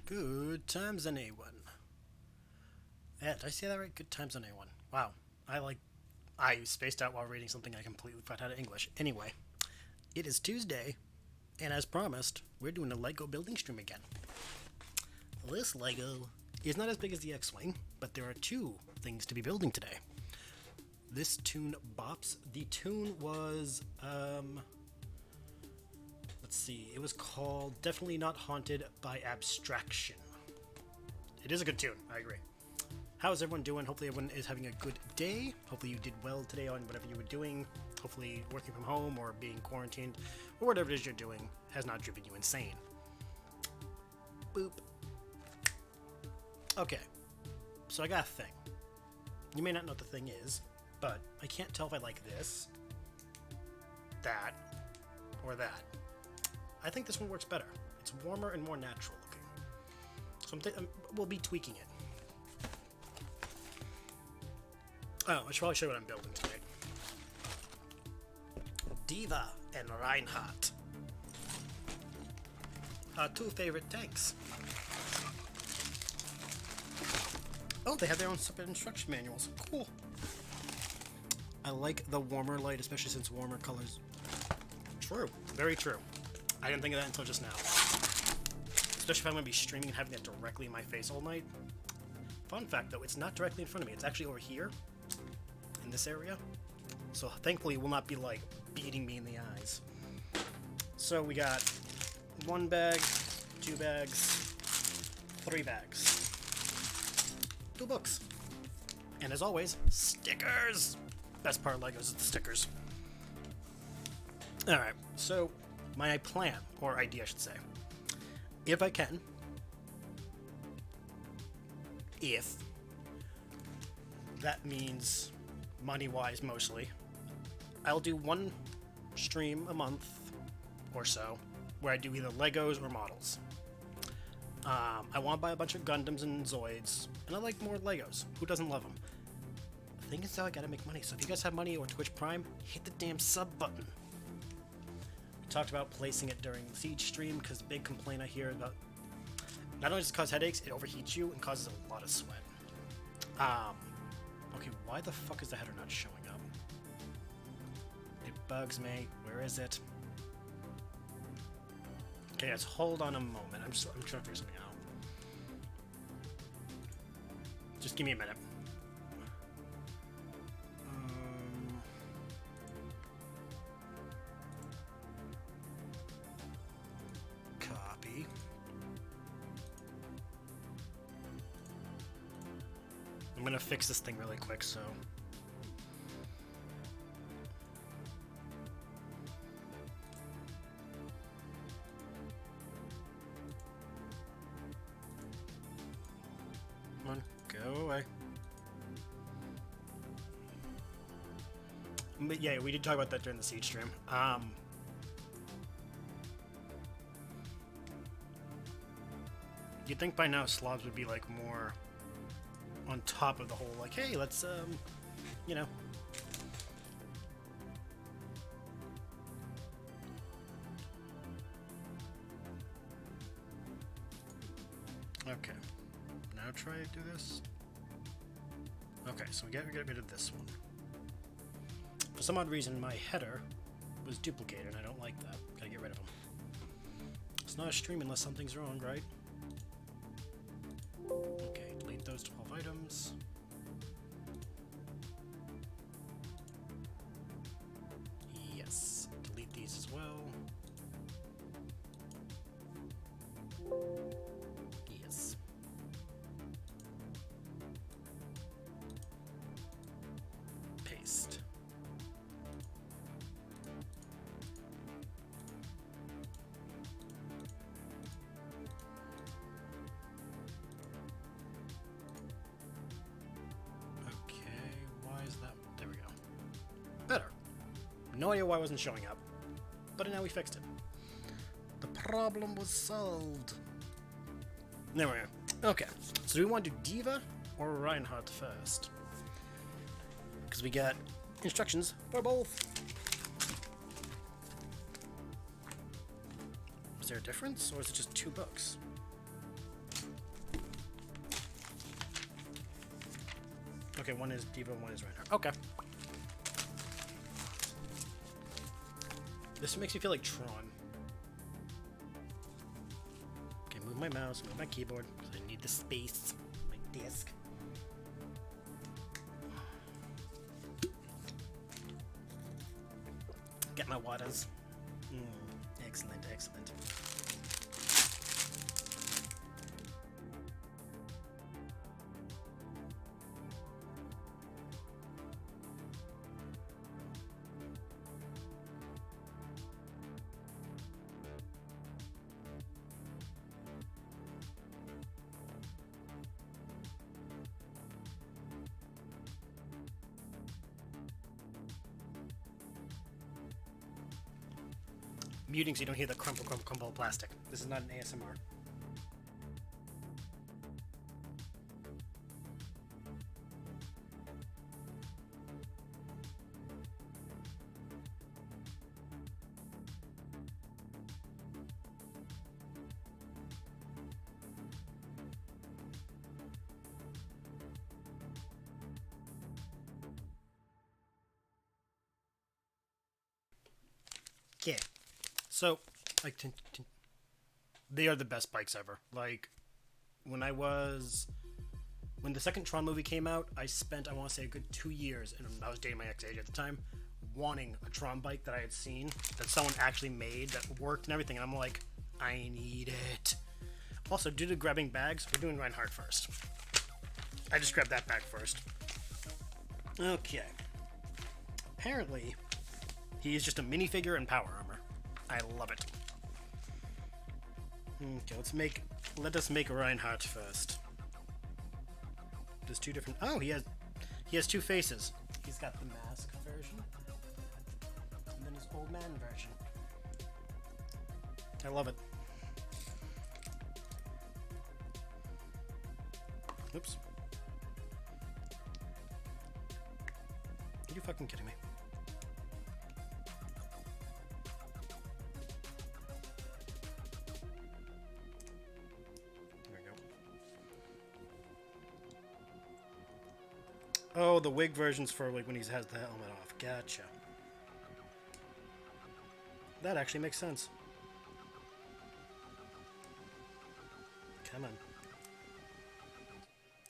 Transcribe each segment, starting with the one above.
Good times on A1. Yeah, did I say that right? Good times on A1. Wow. I spaced out while reading something I completely forgot out of English. Anyway, it is Tuesday, and as promised, we're doing a Lego building stream again. This Lego is not as big as the X-Wing, but there are two things to be building today. This tune bops. The tune was, let's see, it was called Definitely Not Haunted by Abstraction. It is a good tune, I agree. How's everyone doing? Hopefully everyone is having a good day. Hopefully you did well today on whatever you were doing. Hopefully working from home or being quarantined or whatever it is you're doing has not driven you insane. Boop. Okay, so I got a thing. You may not know what the thing is, but I can't tell if I like this, that, or that. I think this one works better. It's warmer and more natural looking. So we'll be tweaking it. Oh, I should probably show you what I'm building today. D.Va and Reinhardt. Our two favorite tanks. Oh, they have their own separate instruction manuals. Cool. I like the warmer light, especially since warmer colors. True. Very true. I didn't think of that until just now. Especially if I'm going to be streaming and having it directly in my face all night. Fun fact, though, it's not directly in front of me. It's actually over here. In this area. So thankfully it will not be like beating me in the eyes. So we got 1 bag, 2 bags, 3 bags, 2 books, and as always, stickers. Best part of Legos is the stickers. Alright, so my plan, or idea I should say, if I can, if that means money-wise mostly, I'll do one stream a month or so where I do either Legos or models. I want to buy a bunch of Gundams and Zoids, and I like more Legos. Who doesn't love them? The thing is though, I gotta make money, so if you guys have money or Twitch Prime, hit the damn sub button. We talked about placing it during the Siege stream, because the big complaint I hear about, not only does it cause headaches, it overheats you and causes a lot of sweat. Okay, why the fuck is the header not showing up? It bugs me. Where is it? Okay, let's hold on a moment. I'm trying to figure something out. Just give me a minute. Copy. I'm gonna fix this thing really quick, so... Come on, go away. But yeah, we did talk about that during the Siege stream. You'd think by now slobs would be like more on top of the whole, like, hey, let's, you know. Okay. Now try to do this. Okay, so we get rid of this one. For some odd reason, my header was duplicated, and I don't like that. Gotta get rid of them. It's not a stream unless something's wrong, right? Okay, delete those 12 items. Yes, delete these as well. Yes. Paste. Better. No idea why it wasn't showing up, but now we fixed it. The problem was solved. There we go. Okay, so do we want to do D.Va or Reinhardt first? Because we got instructions for both. Is there a difference, or is it just 2 books? Okay, one is D.Va, one is Reinhardt. Okay. This makes me feel like Tron. Okay, move my mouse, move my keyboard, because I need the space. My desk. Get my waters. Excellent, excellent. Muting so you don't hear the crumple, crumple, crumple of plastic. This is not an ASMR. Okay. So, like, they are the best bikes ever. Like, when the second Tron movie came out, I spent, I want to say, a good 2 years, and I was dating my ex-age at the time, wanting a Tron bike that I had seen, that someone actually made, that worked and everything, and I'm like, I need it. Also, due to grabbing bags, we're doing Reinhardt first. I just grabbed that bag first. Okay. Apparently, he is just a minifigure in power armor. I love it. Okay, let us make Reinhardt first. There's two different. Oh, he has two faces. He's got the mask version, and then his old man version. I love it. Oops. Are you fucking kidding me? Oh, the wig version's for like when he has the helmet off. Gotcha. That actually makes sense. Come on.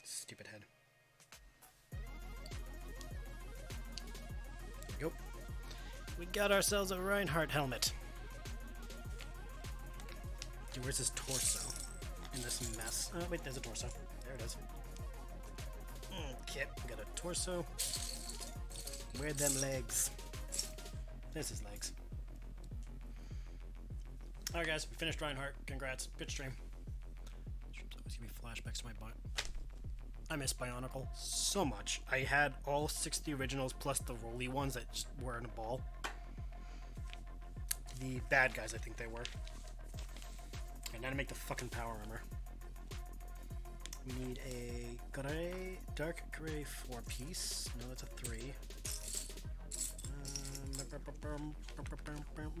Stupid head. There we go. We got ourselves a Reinhardt helmet. Dude, where's his torso? In this mess. Oh, wait, there's a torso. There it is. Okay, we got a torso. Where them legs? There's his legs. Alright guys, we finished Reinhardt. Congrats. Good stream. Always give me flashbacks to my butt. I miss Bionicle so much. I had all 6 of the originals plus the roly ones that just were in a ball. The bad guys, I think they were. Okay, now to make the fucking power armor. We need a gray, dark gray 4-piece. No, that's a 3.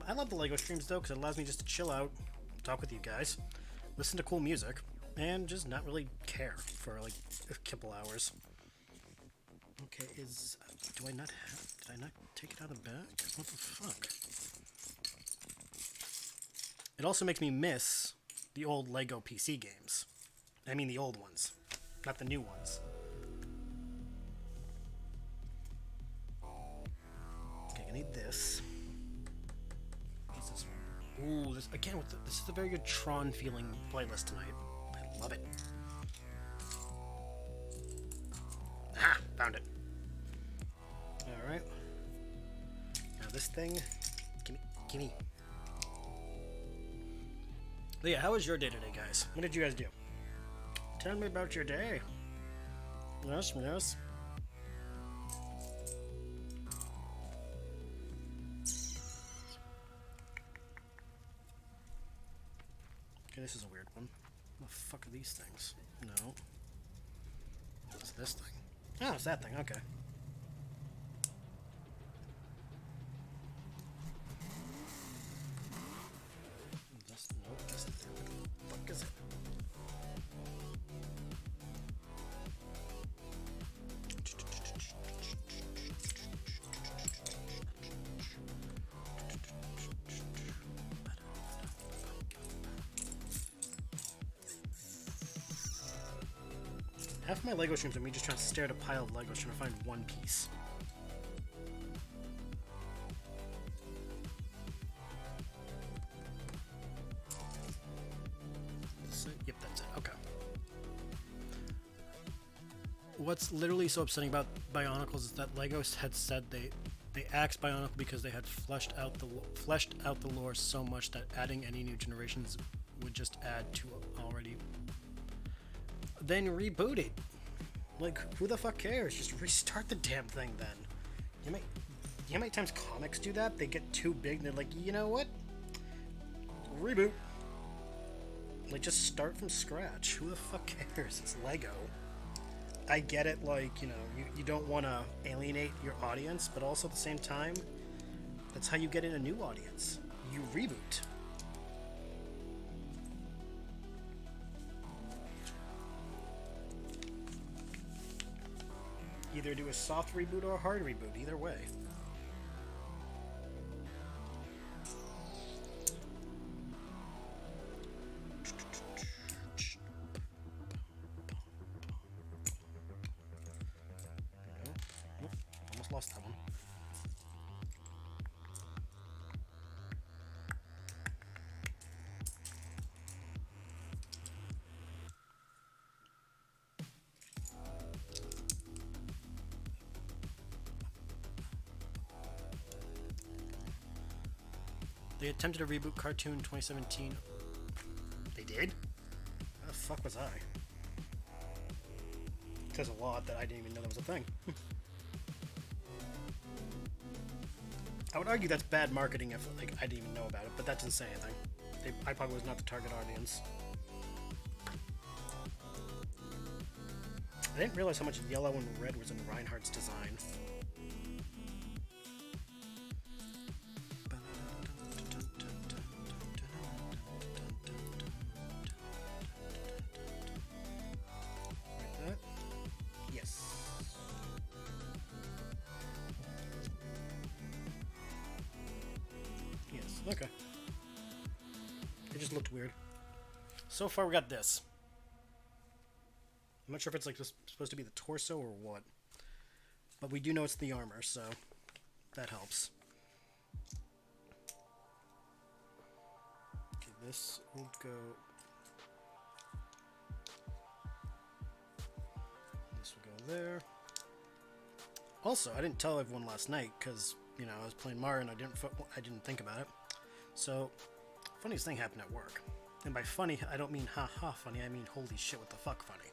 I love the LEGO streams though, because it allows me just to chill out, talk with you guys, listen to cool music, and just not really care for like a couple hours. Okay, do I not have? Did I not take it out of the bag? What the fuck? It also makes me miss the old LEGO PC games. I mean the old ones, not the new ones. Okay, I need this. What's this one? Ooh, this again. This is a very good Tron feeling playlist tonight. I love it. Ah, found it. All right. Now this thing, gimme. But yeah, how was your day today, guys? What did you guys do? Tell me about your day. Yes, yes. Okay, this is a weird one. What the fuck are these things? No. What's this thing? Oh, it's that thing. Okay. Nope, that's not there. What the fuck is it? Half of my Lego streams are me just trying to stare at a pile of Legos trying to find one piece. Yep, that's it. Okay. What's literally so upsetting about Bionicles is that Lego had said they axed Bionicle because they had fleshed out the lore so much that adding any new generations would just add to already. Then reboot it. Like, who the fuck cares? Just restart the damn thing then. You know how many times comics do that? They get too big and they're like, you know what? Reboot. Like, just start from scratch. Who the fuck cares? It's Lego. I get it, like, you know, you don't want to alienate your audience, but also at the same time, that's how you get in a new audience. You reboot. Either do a soft reboot or a hard reboot, either way. Almost lost that one. They attempted a reboot cartoon in 2017. They did? Where the fuck was I? It says a lot that I didn't even know that was a thing. I would argue that's bad marketing if, like, I didn't even know about it, but that doesn't say anything. I probably was not the target audience. I didn't realize how much yellow and red was in Reinhardt's design. Okay. It just looked weird. So far we got this. I'm not sure if it's like supposed to be the torso or what. But we do know it's the armor, so that helps. Okay, this will go... This will go there. Also, I didn't tell everyone last night because, you know, I was playing Mario and I didn't think about it. So, funniest thing happened at work. And by funny, I don't mean ha-ha funny, I mean holy shit, what the fuck funny.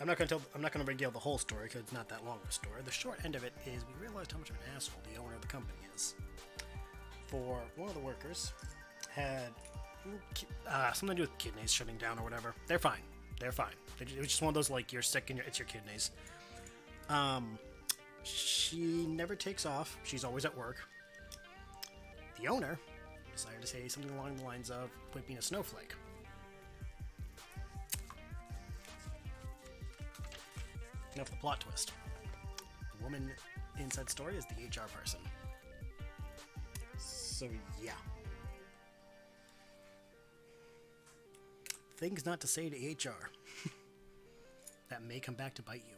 I'm not gonna regale the whole story because it's not that long of a story. The short end of it is we realized how much of an asshole the owner of the company is. For one of the workers had something to do with kidneys shutting down or whatever. They're fine. They're fine. It was just one of those, like, you're sick and it's your kidneys. She never takes off. She's always at work. The owner decided to say something along the lines of quit being a snowflake. Now for the plot twist. The woman in said story is the HR person. So, yeah. Things not to say to HR that may come back to bite you.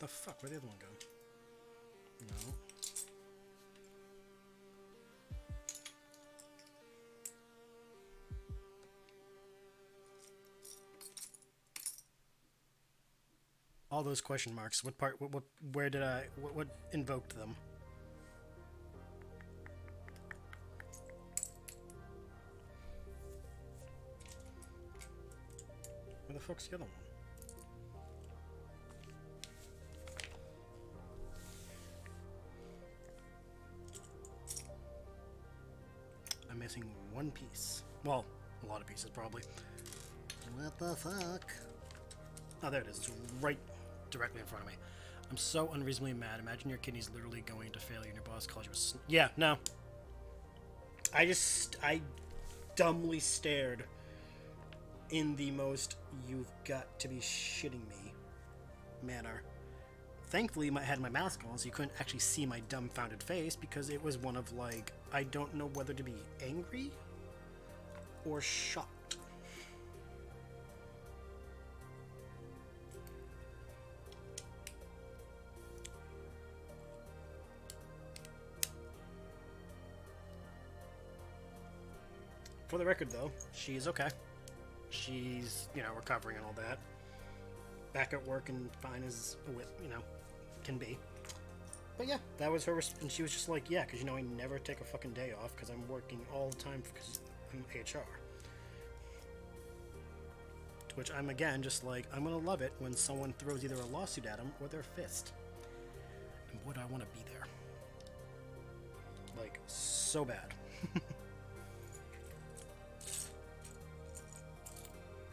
The fuck? Where'd the other one go? No. All those question marks. What part? Where did I? What invoked them? Where the fuck's the other one? I'm missing one piece. Well, a lot of pieces probably. What the fuck? Oh, there it is. It's right directly in front of me. I'm so unreasonably mad. Imagine your kidneys literally going to failure and your boss calls you a yeah, no. I dumbly stared in the most "you've got to be shitting me" manner. Thankfully, I had my mask on, so you couldn't actually see my dumbfounded face, because it was one of, like, I don't know whether to be angry or shocked. For the record, though, she's okay. She's, recovering and all that. Back at work and fine as, can be. But yeah, that was her, and she was just like, yeah, because, I never take a fucking day off because I'm working all the time because I'm HR. To which I'm, again, just like, I'm going to love it when someone throws either a lawsuit at them or their fist. And would I want to be there? Like, so bad.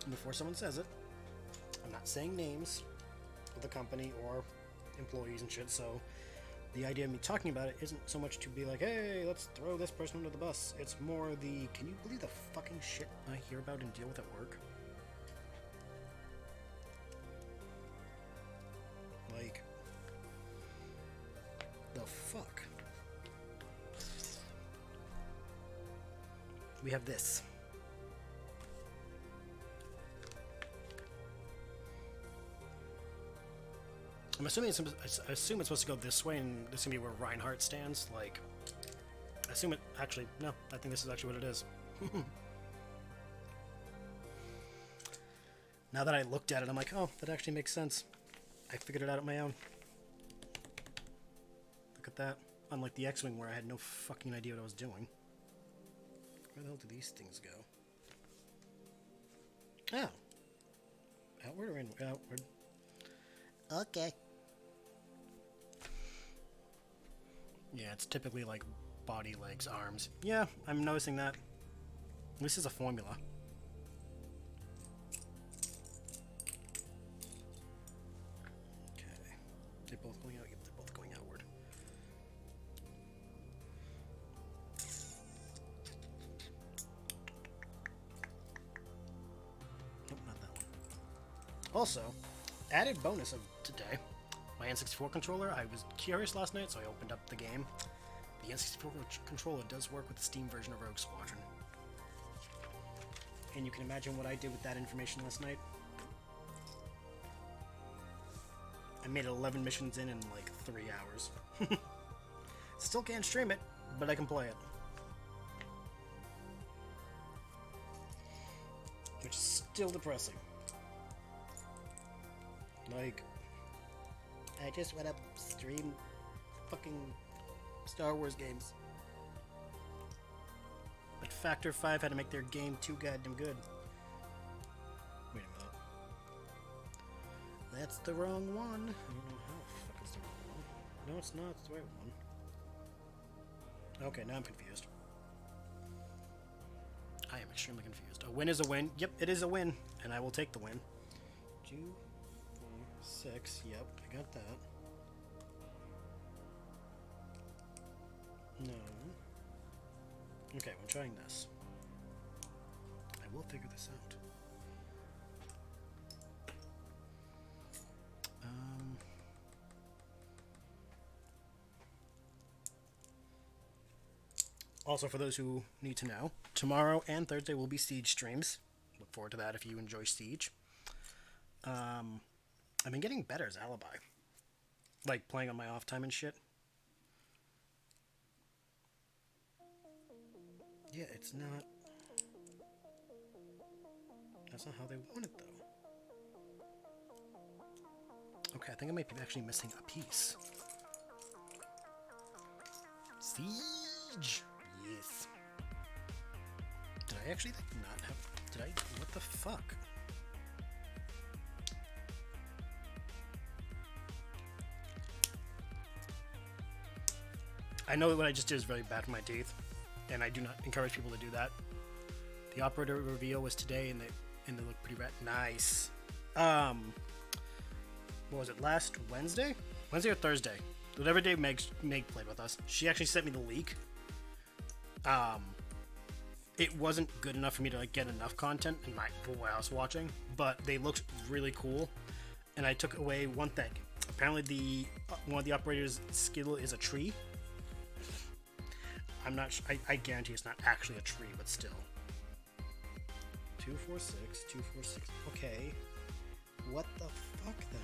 Before someone says it, I'm not saying names of the company or employees and shit, so the idea of me talking about it isn't so much to be like, hey, let's throw this person under the bus. It's more the, can you believe the fucking shit I hear about and deal with at work? Like, the fuck? We have this. I assume it's supposed to go this way, and this is going to be where Reinhardt stands. Like, I assume it... Actually, no. I think this is actually what it is. Now that I looked at it, I'm like, oh, that actually makes sense. I figured it out on my own. Look at that. Unlike the X-Wing, where I had no fucking idea what I was doing. Where the hell do these things go? Oh. Outward or inward? Outward. Okay. Yeah, it's typically like body, legs, arms. Yeah, I'm noticing that. This is a formula. Okay. They're both going out? Yep, they're both going outward. Nope, not that one. Also, added bonus of today. My N64 controller, I was curious last night, so I opened up the game. The N64 controller does work with the Steam version of Rogue Squadron. And you can imagine what I did with that information last night. I made 11 missions in like 3 hours. Still can't stream it, but I can play it. Which is still depressing. Like, I just want to stream fucking Star Wars games. But Factor 5 had to make their game too goddamn good. Wait a minute. That's the wrong one. I don't know how the fuck is the wrong one. No, it's not. It's the right one. Okay, now I'm confused. I am extremely confused. A win is a win. Yep, it is a win. And I will take the win. 2, 4, 6. Yep, I got that. No. Okay, I'm trying this. I will figure this out. Also, for those who need to know, tomorrow and Thursday will be Siege streams. Look forward to that if you enjoy Siege. I've been getting better as Alibi. Like, playing on my off time and shit. Yeah, it's not... That's not how they want it, though. Okay, I think I might be actually missing a piece. Siege! Yes. Did I actually not have... Did I... What the fuck? I know that what I just did is very bad for my teeth, and I do not encourage people to do that. The operator reveal was today, and they look pretty rad. Nice. What was it, last Wednesday? Wednesday or Thursday? Whatever day Meg played with us. She actually sent me the leak. it wasn't good enough for me to like get enough content in my while I was watching, but they looked really cool, and I took away one thing. Apparently, the one of the operators' skill is a tree. I'm not. I guarantee it's not actually a tree, but still. 246, 246. Okay, what the fuck then?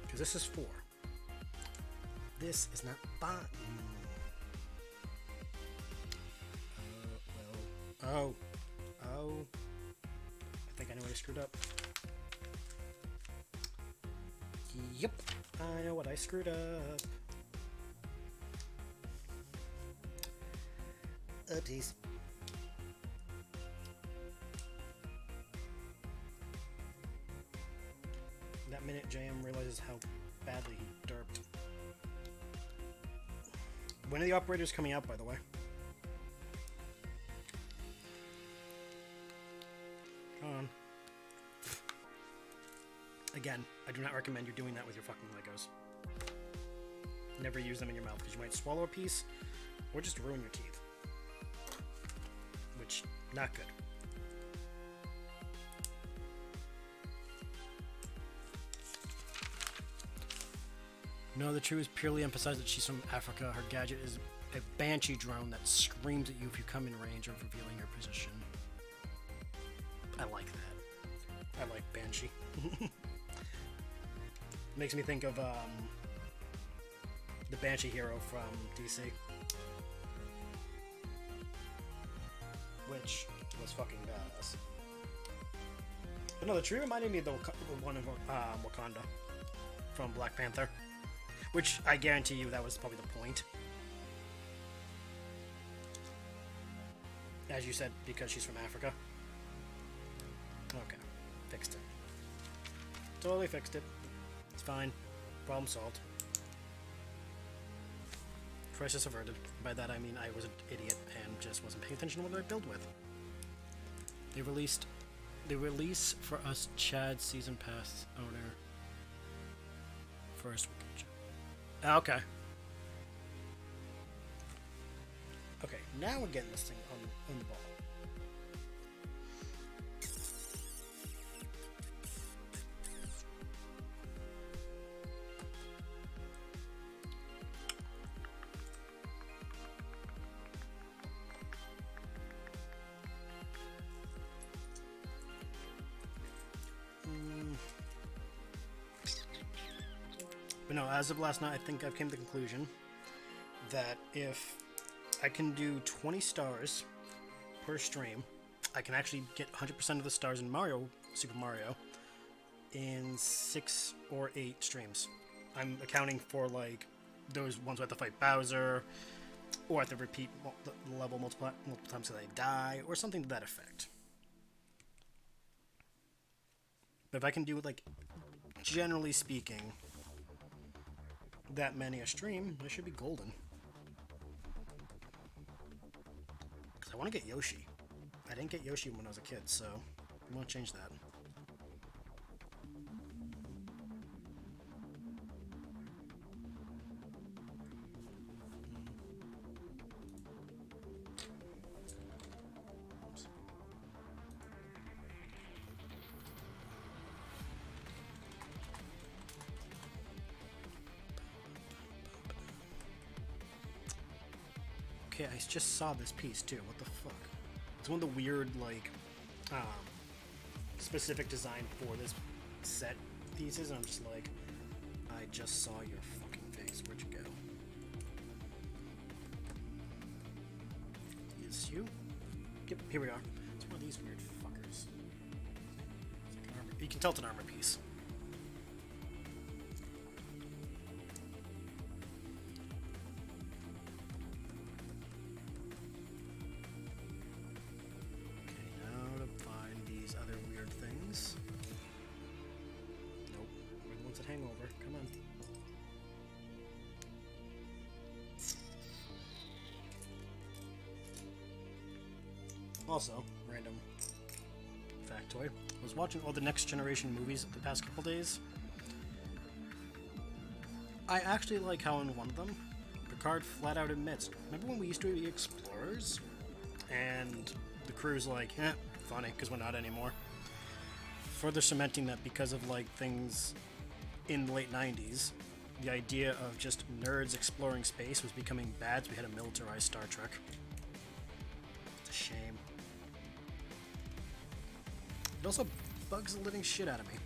Because this is 4. This is not fun. Oh. I think I know what I screwed up. Yep, I know what I screwed up. Oopsies. That minute JM realizes how badly he derped. When are the operators coming out, by the way? Come on. Again, I do not recommend you doing that with your fucking Legos. Never use them in your mouth because you might swallow a piece or just ruin your teeth. Which, not good. No, the tree was purely emphasized that she's from Africa. Her gadget is a banshee drone that screams at you if you come in range of revealing your position. I like that. I like banshee. Makes me think of the banshee hero from DC, which was fucking badass. But no, the tree reminded me of the one in Wakanda from Black Panther. Which, I guarantee you, that was probably the point. As you said, because she's from Africa. Okay. Fixed it. Totally fixed it. It's fine. Problem solved. Crisis averted. By that I mean I was an idiot and just wasn't paying attention to what I build with. They release for us Chad Season Pass owner. First weekend. Okay. Okay, now we're getting this thing on the ball. But no, as of last night, I think I've came to the conclusion that if I can do 20 stars per stream, I can actually get 100% of the stars in Super Mario, in 6 or 8 streams. I'm accounting for like those ones where I have to fight Bowser, or I have to repeat the level multiple times because I die, or something to that effect. But if I can do, like, generally speaking, that many a stream, I should be golden. Because I want to get Yoshi. I didn't get Yoshi when I was a kid, so I want to change that. Okay, I just saw this piece too. What the fuck? It's one of the weird, like, specific design for this set pieces, and I'm just like, I just saw your fucking face. Where'd you go? Is you? Yep, here we are. It's one of these weird fuckers. It's like an armor. You can tell it's an armor piece. Hangover, come on. Also, random factoid, I was watching all the Next Generation movies the past couple days. I actually like how in one of them, Picard flat out admits, remember when we used to be explorers? And the crew's like, funny, because we're not anymore. Further cementing that because of like things in the late 90s, the idea of just nerds exploring space was becoming bad, so we had a militarized Star Trek. It's a shame. It also bugs the living shit out of me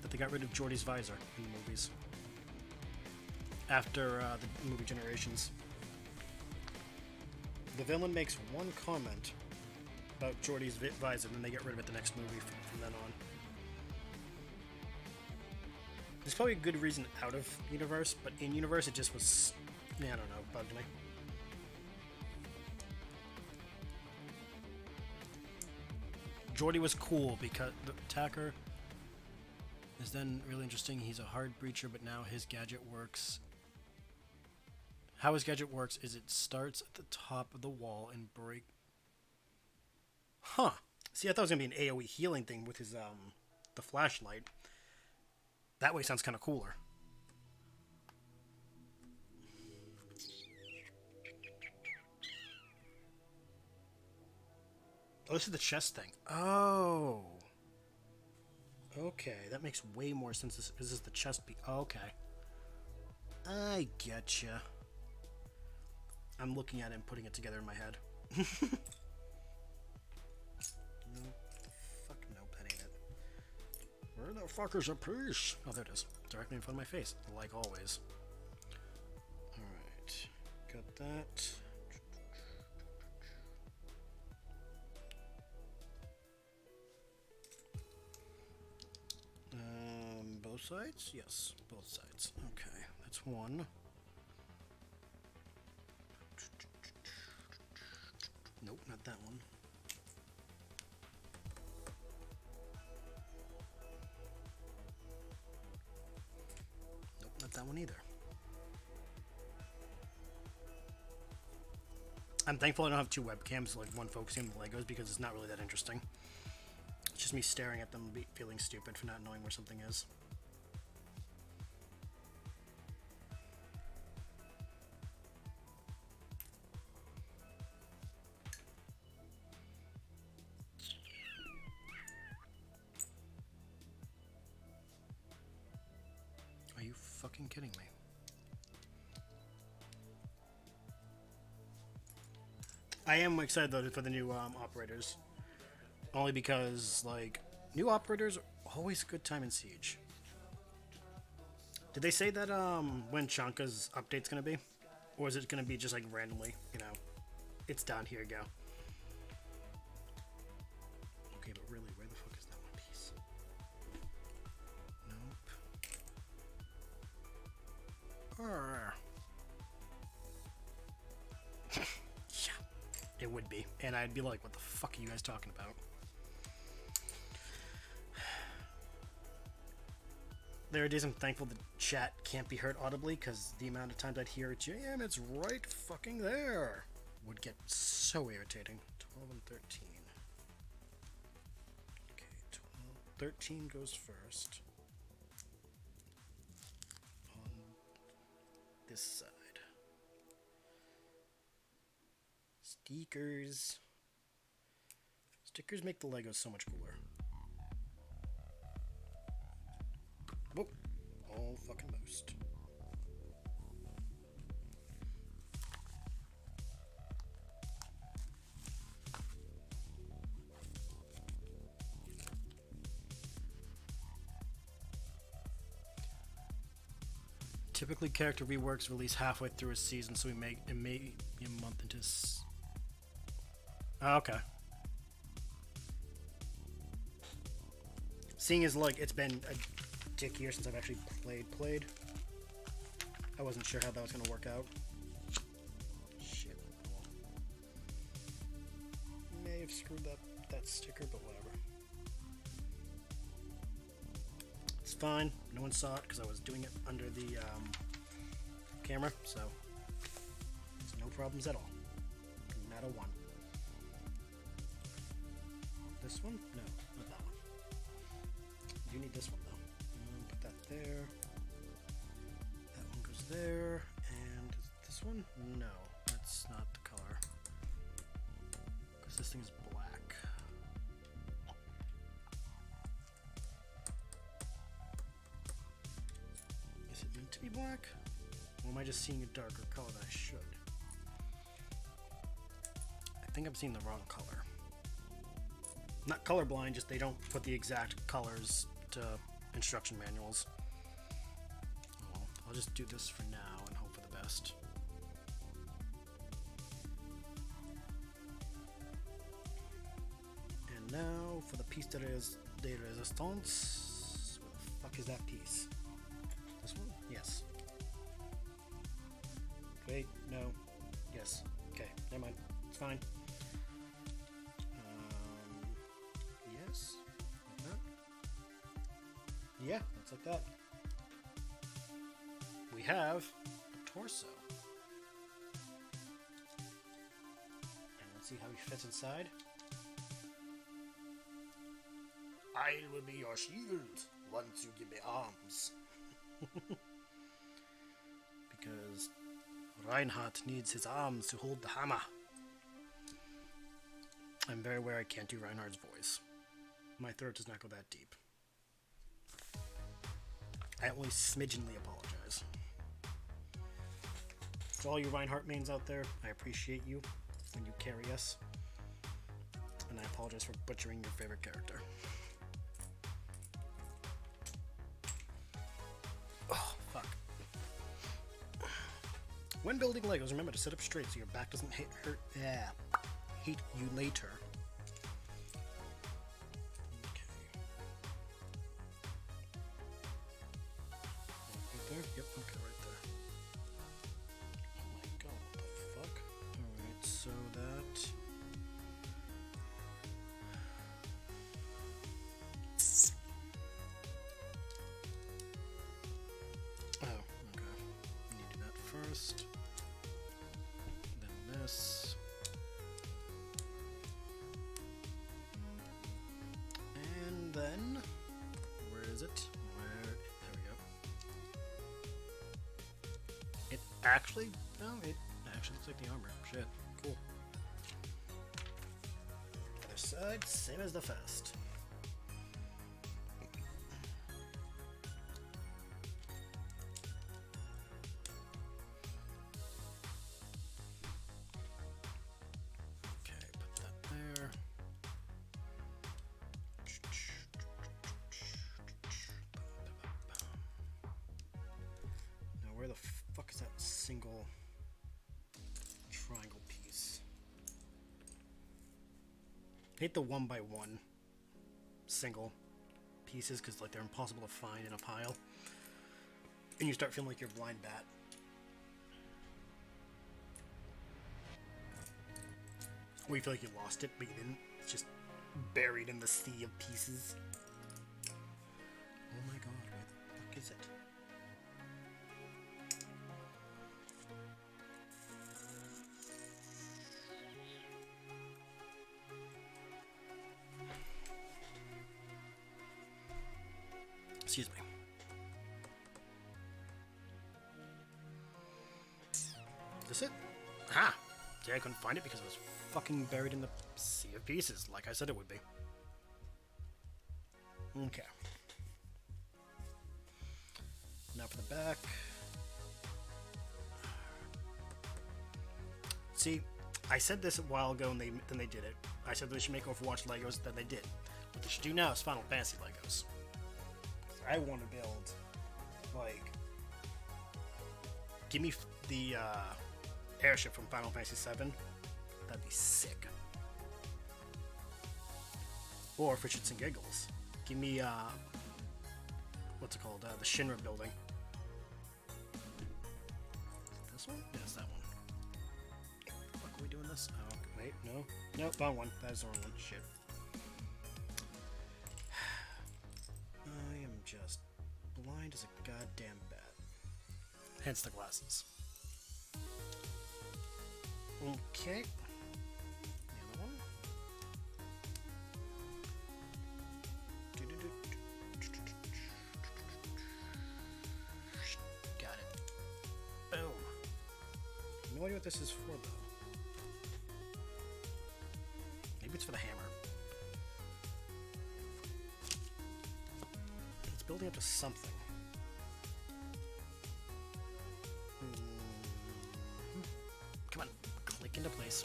that they got rid of Geordi's visor in the movies. After the movie Generations. The villain makes one comment about Geordi's visor, and then they get rid of it the next movie from then on. There's probably a good reason out of universe, but in universe it just was, I don't know, bugged me. Geordi was cool because the attacker is then really interesting. He's a hard breacher, but now his gadget works. How his gadget works is it starts at the top of the wall and break. Huh. See, I thought it was gonna be an AoE healing thing with his the flashlight. That way sounds kind of cooler. Oh, this is the chest thing. Oh. Okay, that makes way more sense. This is the chest piece. Oh, okay. I getcha. I'm looking at it and putting it together in my head. Nope. Fuck nope, that ain't it. Where the fuck is a piece? Oh, there it is. Directly in front of my face, like always. Alright. Got that. Both sides? Yes, both sides. Okay, that's one. Nope, not that one. Nope, not that one either. I'm thankful I don't have two webcams, like one focusing on the Legos, because it's not really that interesting. It's just me staring at them and feeling stupid for not knowing where something is. Are you fucking kidding me? I am excited though for the new operators. Only because, like, new operators are always a good time in Siege. Did they say that when Chanka's update's gonna be? Or is it gonna be just like randomly, you know? It's done, here you go. Okay, but really, where the fuck is that one piece? Nope. Yeah, it would be. And I'd be like, what the fuck are you guys talking about? There are days I'm thankful the chat can't be heard audibly, because the amount of times I'd hear, JM, it's right fucking there, would get so irritating. 12 and 13. Okay, 12. 13 goes first. On this side. Stickers. Stickers make the Legos so much cooler. Whoop. All fucking most. Typically, character reworks release halfway through a season, so it may be a month into. Oh, okay. Seeing as like it's been a dick year since I've actually played, I wasn't sure how that was gonna work out. Shit. May have screwed up that sticker, but whatever. It's fine. No one saw it because I was doing it under the camera, so there's no problems at all. Not a one. This one? No, not that one. You need this one though. Put that there. That one goes there, and this this one? No, that's not the color. Because this thing's black. Is it meant to be black? Or am I just seeing a darker color than I should? I think I'm seeing the wrong color. Not colorblind, just they don't put the exact colors to instruction manuals. Well, I'll just do this for now and hope for the best. And now for the piece de resistance. What the fuck is that piece? This one? Yes. Wait, no. Yes. Okay, never mind. It's fine. Yes. Like that. Yeah, looks like that. We have a torso. And let's see how he fits inside. I will be your shield once you give me arms. Because Reinhardt needs his arms to hold the hammer. I'm very aware I can't do Reinhardt's voice. My throat does not go that deep. I only smidgenly apologize. To all you Reinhardt mains out there, I appreciate you when you carry us. And I apologize for butchering your favorite character. Oh, fuck. When building Legos, remember to sit up straight so your back doesn't hate you later. Okay. Right there? Yep, okay, right there. Oh my god, what the fuck? Alright, so that... Oh, okay. We need to do that first. Then this. And then, where is it? There we go. It actually, no, it actually looks like the armor. Shit, cool. Other side, same as the first. Okay, put that there. Now, where the fuck is that single triangle piece? I hate the 1x1 single pieces because like they're impossible to find in a pile, and you start feeling like you're a blind bat. Or you feel like you lost it, but you didn't. It's just buried in the sea of pieces. Oh my god, where the fuck is it? Excuse me. Is this it? Aha! See, I couldn't find it because it was fucking buried in the sea of pieces, like I said it would be. Okay. Now for the back. See, I said this a while ago and then they did it. I said they should make Overwatch Legos, then they did. What they should do now is Final Fantasy Legos. I want to build, like, give me the airship from Final Fantasy VII. That'd be sick. Or for shits and giggles, give me what's it called? The Shinra building. This one? Yes, that one. Fuck, are we doing this? Oh, wait, no, nope, wrong one. That is the wrong one. Shit. I am just blind as a goddamn bat. Hence the glasses. Okay. The other one. Got it. Boom. no idea what this is for, though. Maybe it's for the hammer. It's building up to something. Come on, click into place.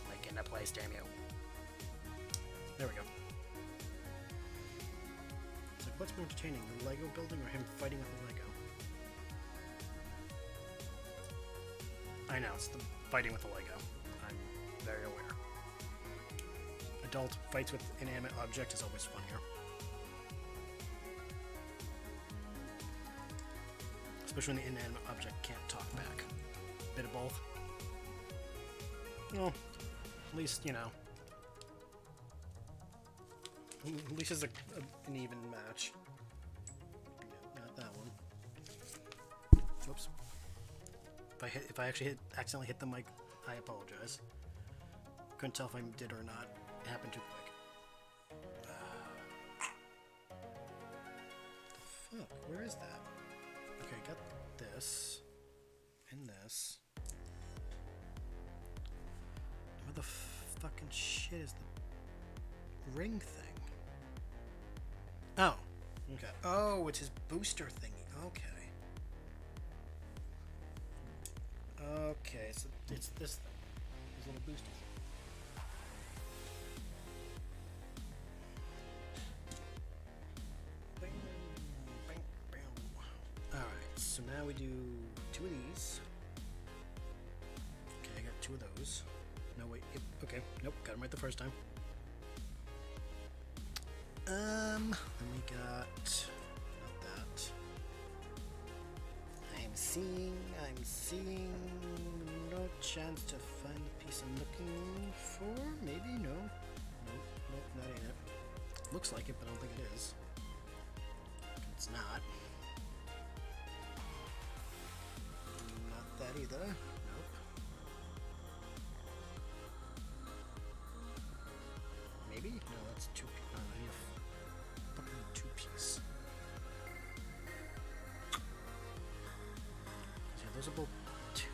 Click into place, damn you. There we go. It's like, what's more entertaining, the Lego building or him fighting with the Lego? I know, it's the fighting with the Lego. I'm very aware. Adult fights with inanimate object is always funnier. Especially when the inanimate object can't talk back. Bit of both. Well, at least, you know. At least it's an even match. Yeah, not that one. Whoops. If I actually accidentally hit the mic, I apologize. Couldn't tell if I did or not. It happened too quick. The fuck? Where is that? Okay, got this. And this. Where the fucking shit is the ring thing? Oh. Okay. Oh, it's his booster thingy. Okay. Okay, so it's this thing. His little booster thing. Alright, so now we do 2 of these. Okay, I got 2 of those. No, wait. Okay, nope, got them right the first time. Then we got... not that. I'm seeing no chance to find the piece I'm looking for. Maybe? No. Nope, that ain't it. Looks like it, but I don't think it is. It's not. Not that either. Nope. Maybe? No, that's 2 piece. No, I need a fucking 2-piece. Yeah, those are both 2.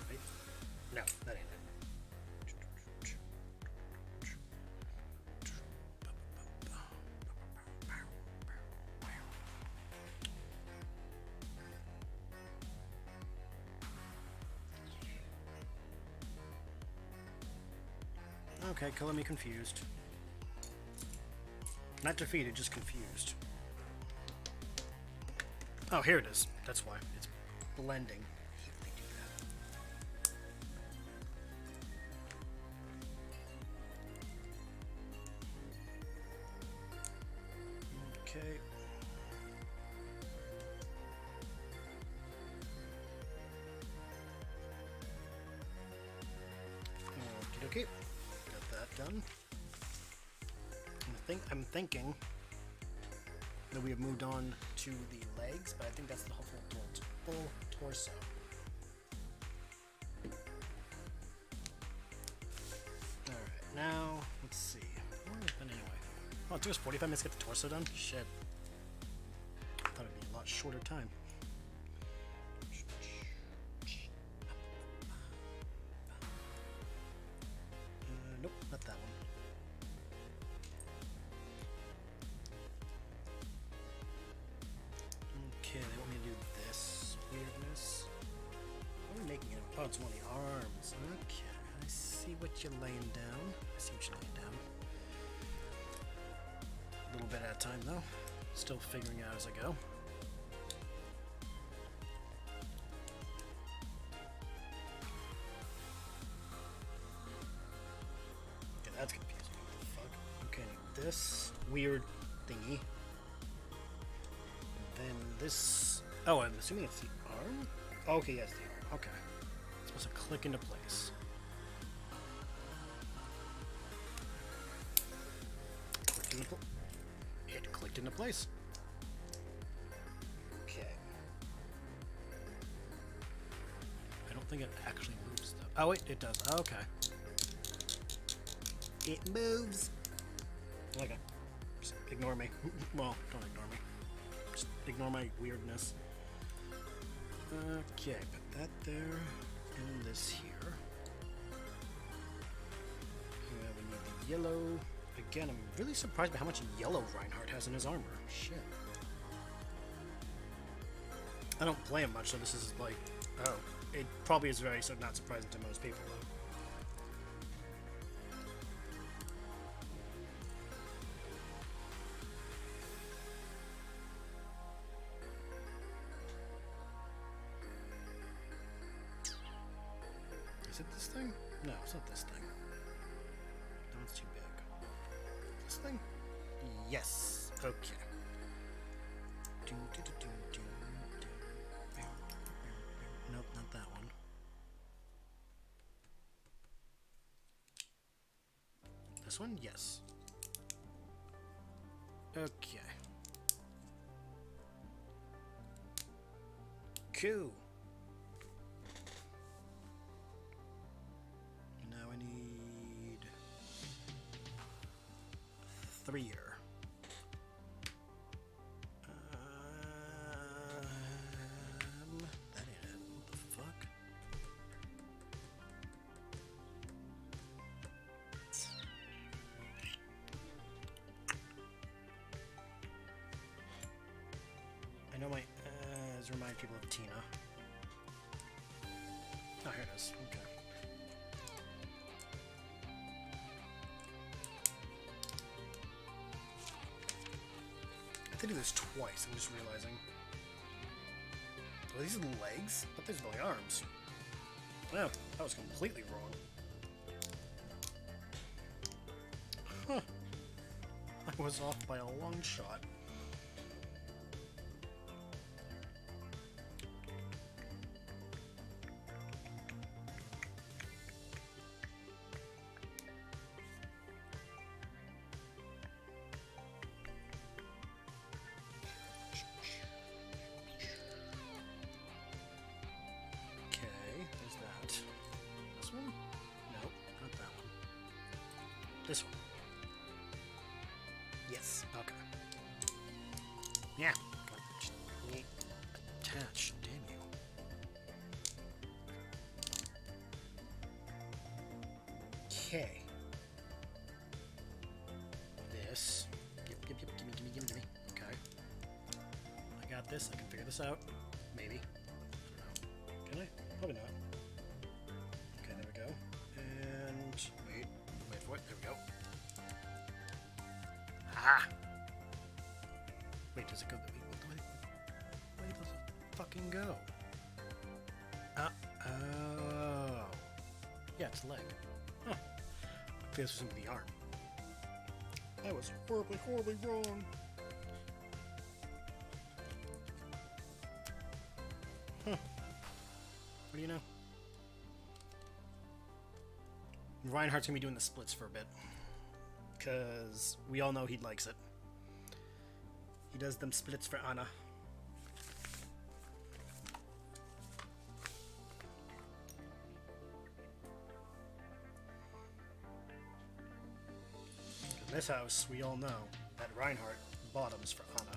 Right? No, that ain't it. Okay, color me confused. Not defeated, just confused. Oh, here it is. That's why. It's blending. I hate when they do that. Okay. Okie dokie. Got that done. I'm thinking that we have moved on to the legs, but I think that's the whole full torso. Alright, now, let's see. Where have I been anyway? Oh, it took us 45 minutes to get the torso done? Shit. I thought it'd be a lot shorter time. Nope, not that one. Okay, they want me to do this weirdness. What are we making it? Oh, it's one of the arms. Okay, I see what you're laying down. I see what you're laying down. A little bit at a time, though. Still figuring it out as I go. Okay, that's confusing. What the fuck? Okay, this weird thingy. Then this... Oh, I'm assuming it's the arm? Okay, yes, the arm. Okay. It's supposed to click into place. It clicked into place. Okay. I don't think it actually moves, though. Oh, wait, it does. Okay. It moves. Okay. Just ignore me. Well, don't ignore me. Just ignore my weirdness. Okay, put that there, and this here. We need the yellow. Again, I'm really surprised by how much yellow Reinhardt has in his armor. Shit. I don't play him much, so this is like, oh, it probably is very not surprising to most people, though. Is it this thing? No, it's not this thing. No, it's too big. This thing? Yes. Okay. Nope, not that one. This one? Yes. Okay. Cool. Now I need 3-year. That ain't it. What the fuck? I know my remind people of Tina. Oh, here it is. Okay. I have to do this twice, I'm just realizing. Are these the legs? I thought these were the arms. No, that was completely wrong. Huh. I was off by a long shot. This one. Yes. Okay. Yeah. Attach. Damn you. Okay. This. Yep. Gimme. Okay. I got this. I can figure this out. Maybe. Can I? Probably not. Okay, there we go. And wait for it. There we go. Ah! Wait, does it go? Where does it fucking go? Oh. Yeah, it's a leg. Huh. I think this was going to be the arm. I was horribly wrong. Huh. What do you know? Reinhardt's gonna be doing the splits for a bit. Because we all know he likes it. He does them splits for Anna. In this house, we all know that Reinhardt bottoms for Anna.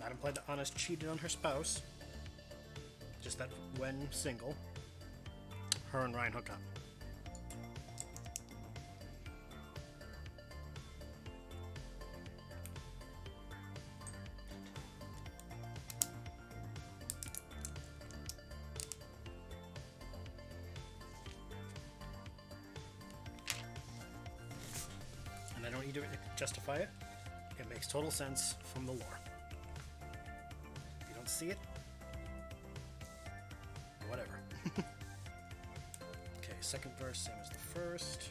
Not implied that Anna's cheated on her spouse. Just that when single, her and Ryan hook up. And I don't need to justify it. It makes total sense from the lore. If you don't see it, whatever. Okay, second verse, same as the first.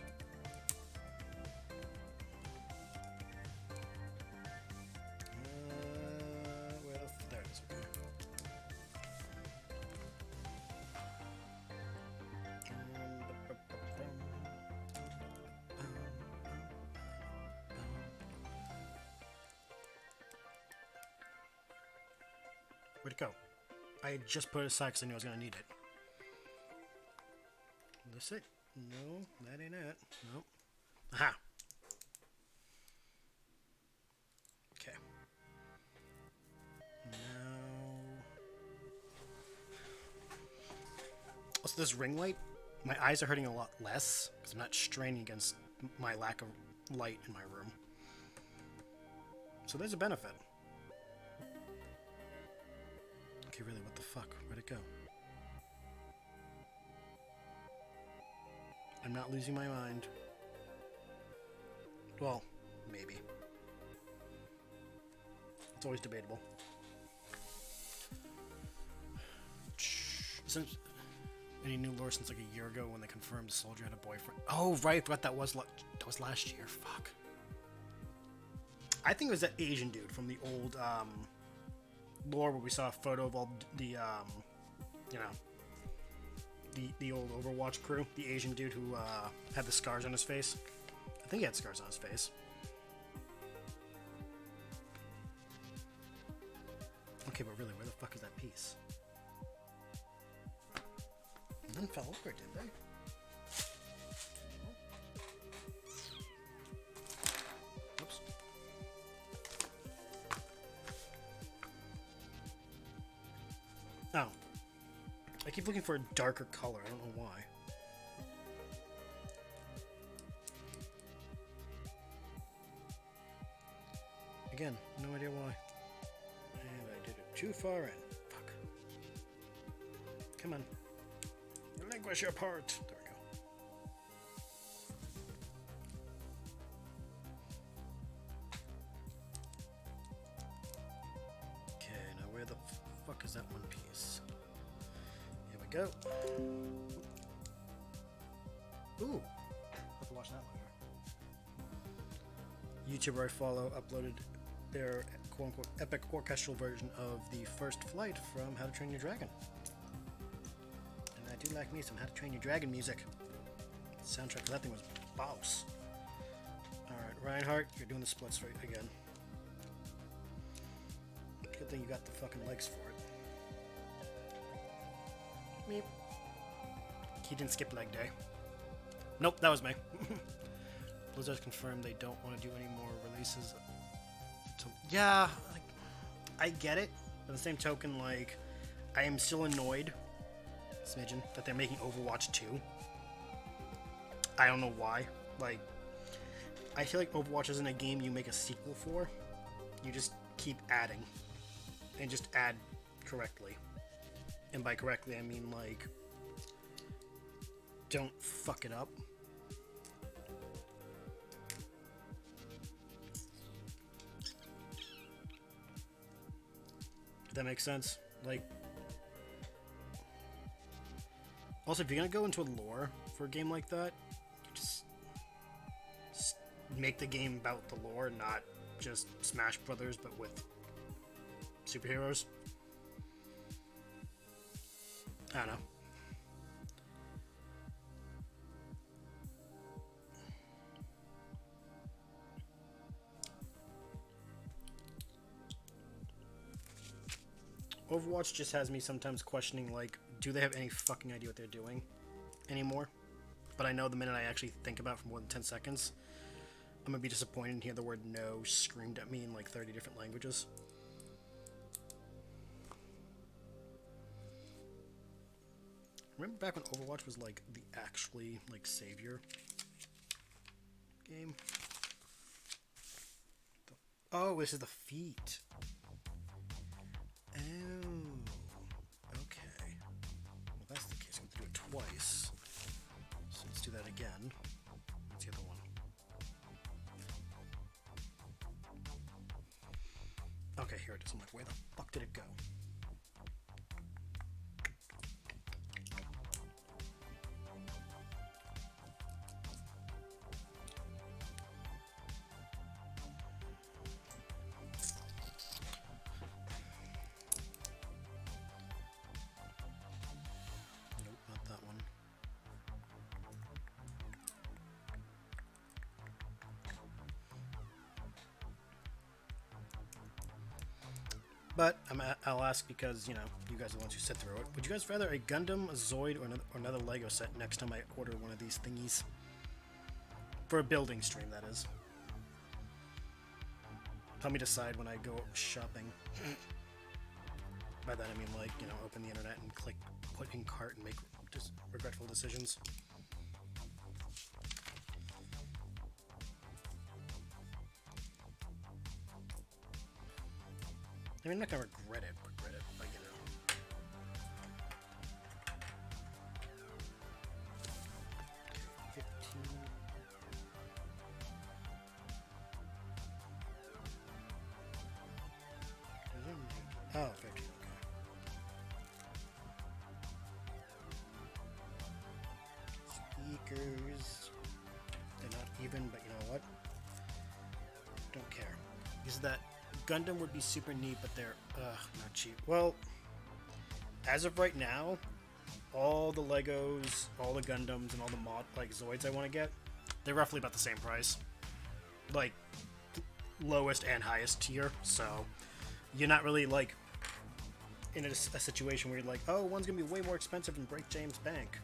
There it is, okay. Where'd it go? I just put it aside because I knew I was going to need it. This it? No, that ain't it. Nope. Aha! Okay. So this ring light, my eyes are hurting a lot less because I'm not straining against my lack of light in my room. So there's a benefit. Okay, really, what the fuck? Where'd it go? I'm not losing my mind. Well, maybe. It's always debatable. Since any new lore since like a year ago when they confirmed the soldier had a boyfriend. Oh, right, I forgot that was last year. Fuck. I think it was that Asian dude from the old lore where we saw a photo of all the you know, the old Overwatch crew. The Asian dude who had the scars on his face. I think he had scars on his face. Okay, but really, where the fuck is that piece? It didn't fall over, did they? Oops. Oh. I keep looking for a darker color. I don't know why. Again, no idea why. And I did it too far in. Fuck. Come on. Relinquish your part. There we go. Okay, now where the fuck is that one piece? Here we go. Ooh. I'll have to watch that later. YouTuber I follow uploaded their quote-unquote epic orchestral version of the first flight from How to Train Your Dragon. And I do like me some How to Train Your Dragon music. The soundtrack of that thing was boss. Alright, Reinhardt, you're doing the splits right again. Good thing you got the fucking legs for it. Meep. He didn't skip leg day. Nope, that was me. Blizzard's confirmed they don't want to do any more releases. So, yeah, like, I get it. By the same token, like, I am still annoyed, smidgen, that they're making Overwatch 2. I don't know why. Like, I feel like Overwatch isn't a game you make a sequel for. You just keep adding. And just add correctly. And by correctly, I mean, like, don't fuck it up. That makes sense. Like, also, if you're gonna go into a lore for a game like that, you just make the game about the lore, not just Smash Brothers, but with superheroes. I don't know. Overwatch just has me sometimes questioning, like, do they have any fucking idea what they're doing anymore? But I know the minute I actually think about it for more than 10 seconds, I'm gonna be disappointed and hear the word no screamed at me in like 30 different languages. Remember back when Overwatch was like the actually like savior game? Oh, this is the feet. Oh, okay. Well, that's the case. I'm going to do it twice. So let's do that again. What's the other one? Okay, here it is. I'm like, where the fuck did it go? But I'll ask because, you know, you guys are the ones who sit through it. Would you guys rather a Gundam, a Zoid, or another Lego set next time I order one of these thingies? For a building stream, that is. Help me decide when I go shopping. By that I mean, like, you know, open the internet and click put in cart and make just regretful decisions. I mean, I'm not gonna regret it, like, you know. Okay, 15. Oh, 15, okay. Speakers. They're not even, but you know what? Don't care. Is that Gundam would be super neat, but they're not cheap. Well, as of right now, all the Legos, all the Gundams, and all the mod like Zoids I want to get, they're roughly about the same price. Like lowest and highest tier, so you're not really like in a situation where you're like, oh, one's gonna be way more expensive and break James' bank.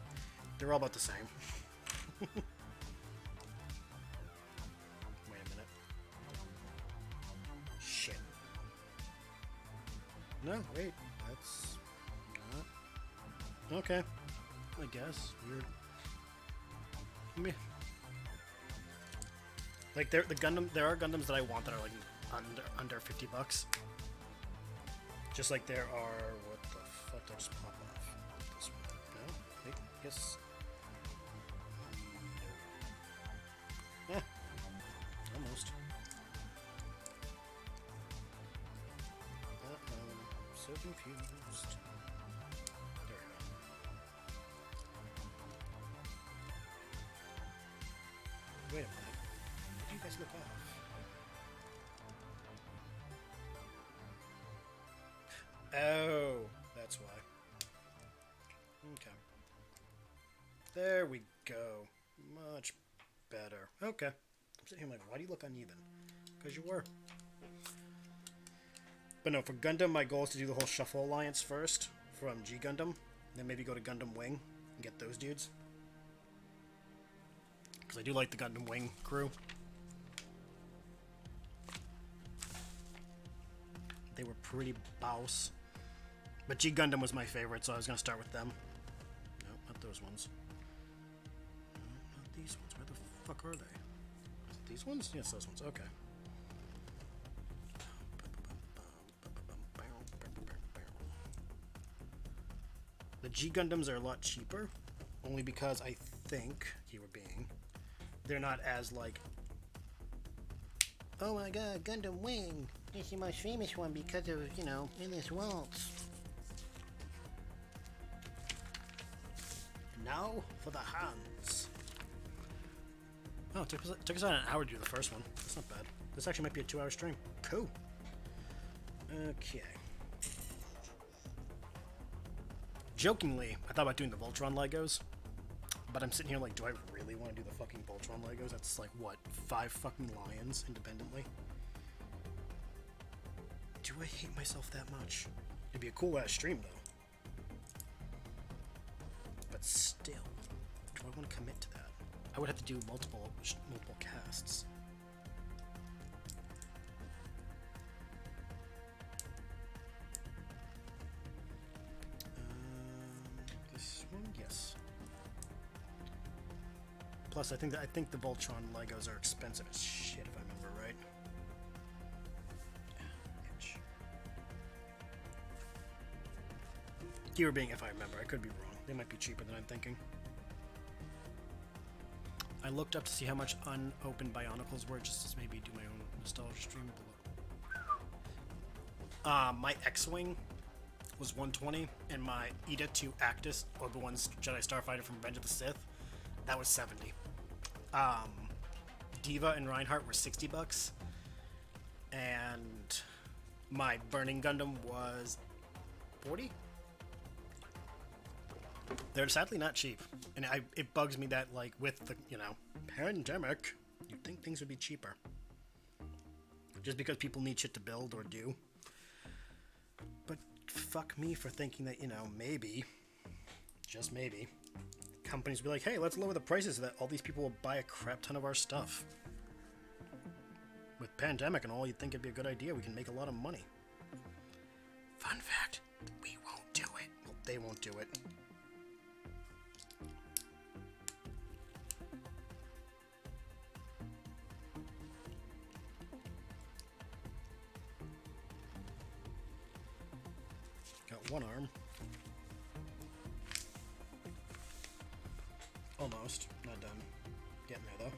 They're all about the same. Wait a minute. Shit. No, wait. That's not... Okay. I guess. Weird. Meh. Like, there are Gundams that I want that are, like, under $50. Just like there are... What the fuck did I just pop off? This one. No? Wait, yes. No. Almost. I'm so confused. There we go. Wait a minute. Where do you guys look off? Oh, that's why. Okay. There we go. Much better. Okay. I'm sitting here like, why do you look uneven? Because you were. But no, for Gundam, my goal is to do the whole Shuffle Alliance first from G Gundam. Then maybe go to Gundam Wing and get those dudes. Because I do like the Gundam Wing crew. They were pretty bouse. But G Gundam was my favorite, so I was going to start with them. No, not those ones. No, not these ones. Where the fuck are they? These ones? Yes, those ones. Okay. The G Gundams are a lot cheaper, only because I think, keyword being, they're not as like, oh my god, Gundam Wing! It's the most famous one because of, you know, Endless Waltz. Now for the hands. Oh, it took us about an hour to do the first one. That's not bad. This actually might be a 2-hour stream. Cool. Okay. Jokingly, I thought about doing the Voltron Legos, but I'm sitting here like, do I really want to do the fucking Voltron Legos? That's like, what, 5 fucking lions independently? Do I hate myself that much? It'd be a cool ass stream though. But still, do I want to commit to that? I would have to do multiple casts. This one, yes. Plus, I think the Voltron Legos are expensive as shit, if I remember right. Keyword being, if I remember, I could be wrong. They might be cheaper than I'm thinking. I looked up to see how much unopened Bionicles were, just to maybe do my own nostalgia stream. My X-Wing was 120, and my Ida 2 Actus, Obi-Wan's Jedi Starfighter from Revenge of the Sith, that was 70. D.Va and Reinhardt were $60, and my Burning Gundam was 40. They're sadly not cheap, and it bugs me that, like, with the, you know, pandemic, you'd think things would be cheaper. Just because people need shit to build or do. But fuck me for thinking that, you know, maybe, just maybe, companies will be like, hey, let's lower the prices so that all these people will buy a crap ton of our stuff. With pandemic and all, you'd think it'd be a good idea. We can make a lot of money. Fun fact, do it. Got one arm. Almost. Not done. Getting there, though.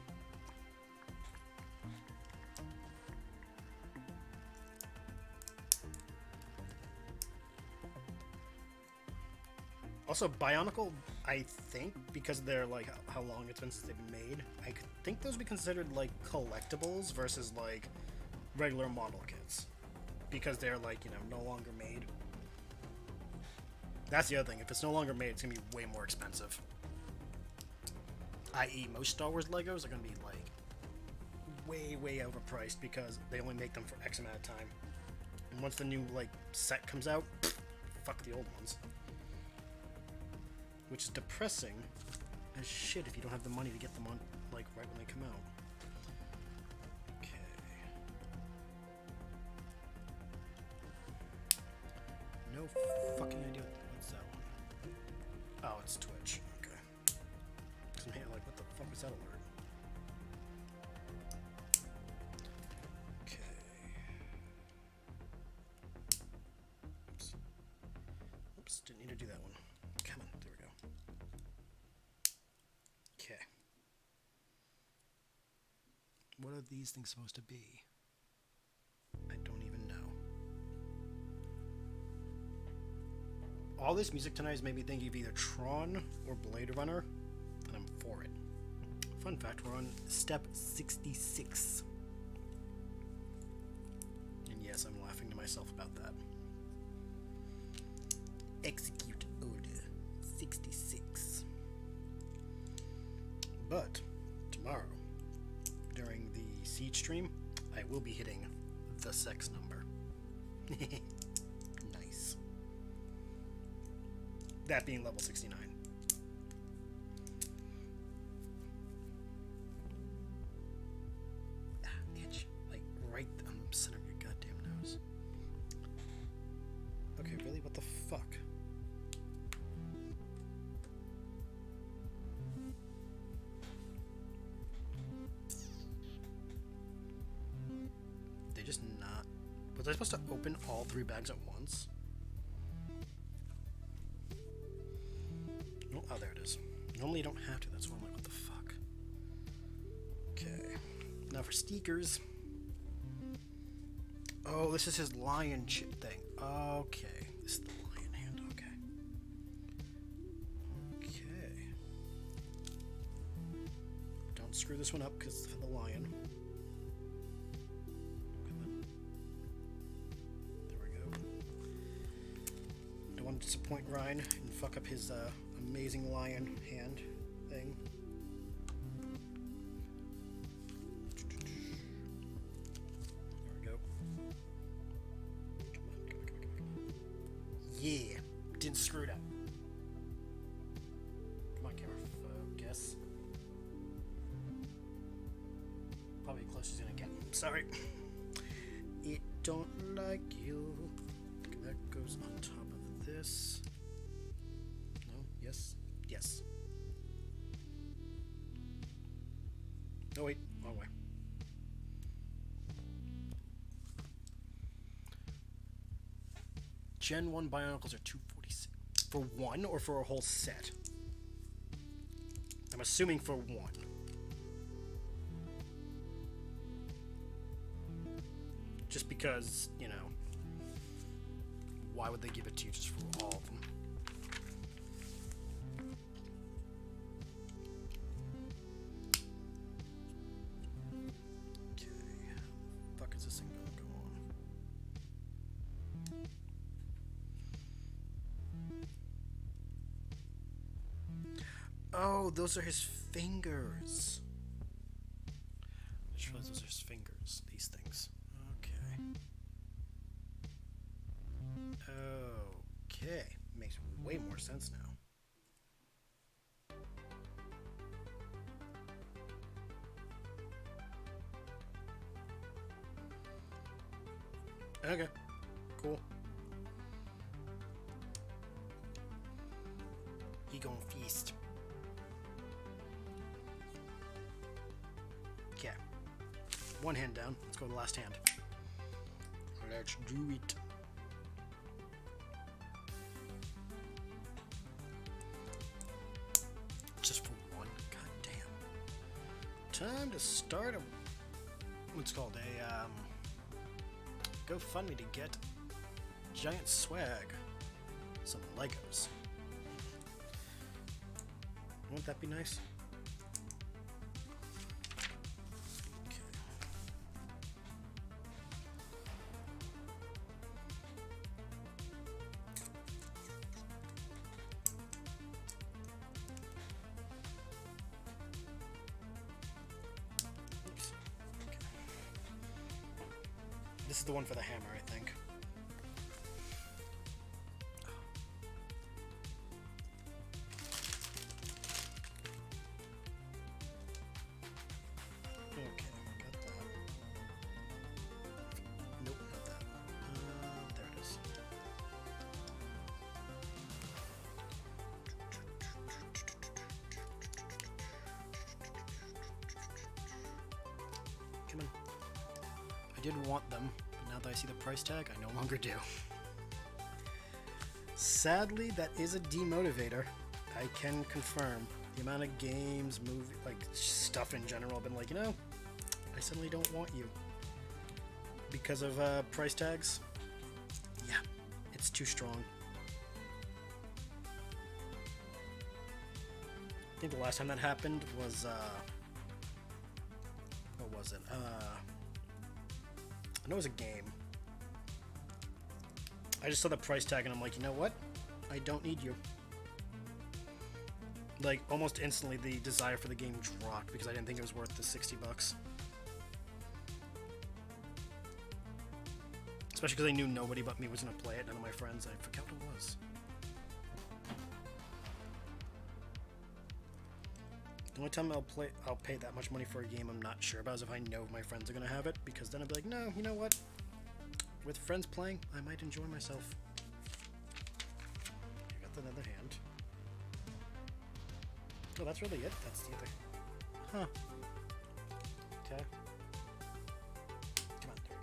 Also, Bionicle, I think, because they're, like, how long it's been since they've been made, I think those would be considered, like, collectibles versus, like, regular model kits. Because they're, like, you know, no longer made. That's the other thing. If it's no longer made, it's going to be way more expensive. I.e., most Star Wars Legos are going to be, like, way, way overpriced because they only make them for X amount of time. And once the new, like, set comes out, fuck the old ones. Which is depressing as shit if you don't have the money to get them on, like, right when they come out. Okay. No fucking idea. What's that one? Oh, it's Twitch. Okay. Cause man, like, what the fuck was that alert? Okay. Oops. Oops, didn't need to do that one. Come on, there we go. Okay. What are these things supposed to be? I don't even know. All this music tonight has made me think of either Tron or Blade Runner, and I'm for it. Fun fact, we're on step 66. And yes, I'm laughing to myself about that. Execute order 66. But tomorrow, during the Siege stream, I will be hitting the sex number. Nice. That being level 69. Ah, itch. Like, right on the center of your goddamn nose. Okay, really? What the fuck? They just not... Was I supposed to open all 3 bags at once? Oh, there it is. Normally you don't have to, that's why I'm like, what the fuck? Okay. Now for Steekers. Oh, this is his lion chip thing. Okay. This is the lion hand, okay. Okay. Don't screw this one up because it's for the lion. There we go. Don't want to disappoint Ryan and fuck up his amazing lion hand thing. There we go. Come on, come on, come on, come on. Yeah, didn't screw it up. Come on, camera focus. Probably close as it's gonna get. Sorry. It don't like you. That goes on top of this. No? Yes? Yes. Oh wait, wrong way. Gen 1 Bionicles are $246. For one or for a whole set? I'm assuming for one. Just because, you know, why would they give it to you just for all of them? Okay, how the fuck is this thing gonna go on? Oh, those are his fingers. I just realized those are his fingers, these things. Okay. Okay. Makes way more sense now. Okay. Cool. He gon' feast. Okay. One hand down. Let's go to the last hand. Let's do it. Just for one. God damn. Time to start a... What's it called? A, GoFundMe to get giant swag. Some Legos. Wouldn't that be nice? Okay. Oops. Okay. This is the one for the hammer, I think. I did want them, but now that I see the price tag, I no longer do. Sadly, that is a demotivator. I can confirm. The amount of games, movie, like stuff in general, I've been like, you know, I suddenly don't want you. Because of price tags? Yeah, it's too strong. I think the last time that happened was, what was it? I know it was a game. I just saw the price tag and I'm like, you know what? I don't need you. Like, almost instantly the desire for the game dropped because I didn't think it was worth the $60. Especially because I knew nobody but me was going to play it, none of my friends. I forgot what it was. The only time I'll pay that much money for a game I'm not sure about is if I know my friends are going to have it, because then I'll be like, no, you know what? With friends playing, I might enjoy myself. I got the other hand. Oh, that's really it? That's the other... Huh. Okay. Come on, there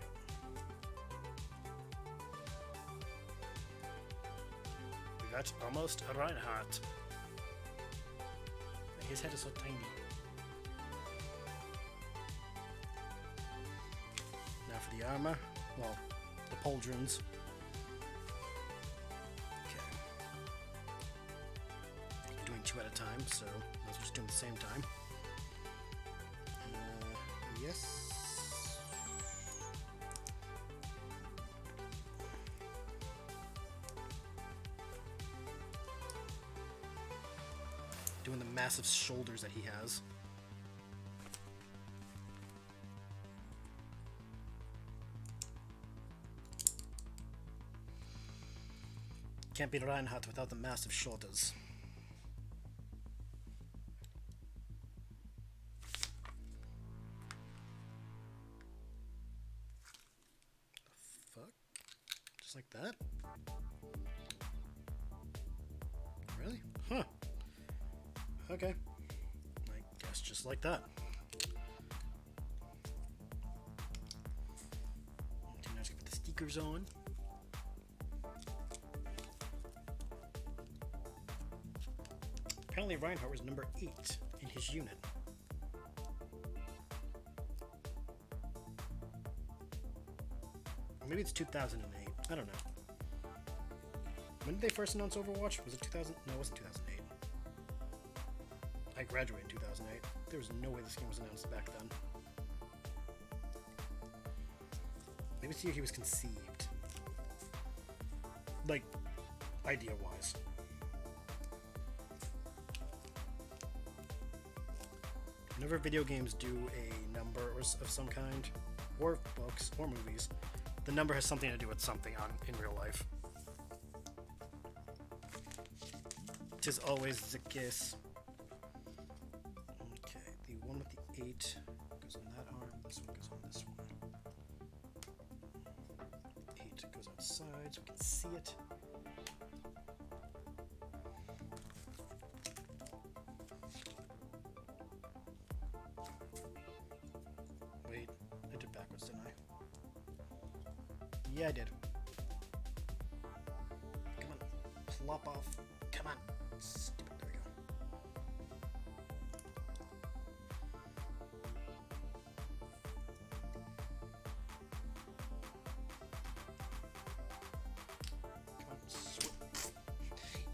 we go. We got almost a Reinhardt. His head is so tiny. Now for the armor. Well, the pauldrons. Okay. I'm doing two at a time, so I was just doing the same time. Yes. Doing the massive shoulders that he has. Can't beat Reinhardt without the massive shoulders. The fuck? Just like that? Really? Huh. Okay. I guess just like that. Okay, now let's put the stickers on. Apparently Reinhardt was number 8 in his unit. Or maybe it's 2008. I don't know. When did they first announce Overwatch? Was it 2000? No, it wasn't 2008. I graduated in 2008. There was no way this game was announced back then. Maybe it's the year he was conceived. Like, idea-wise. Whenever video games do a number of some kind, or books, or movies, the number has something to do with something in real life. 'Tis always the case. Okay, the one with the 8 goes on that arm, this one goes on this one. 8 goes outside so we can see it. Yeah, I did. Come on. Plop off. Come on. Stupid. There we go. Come on.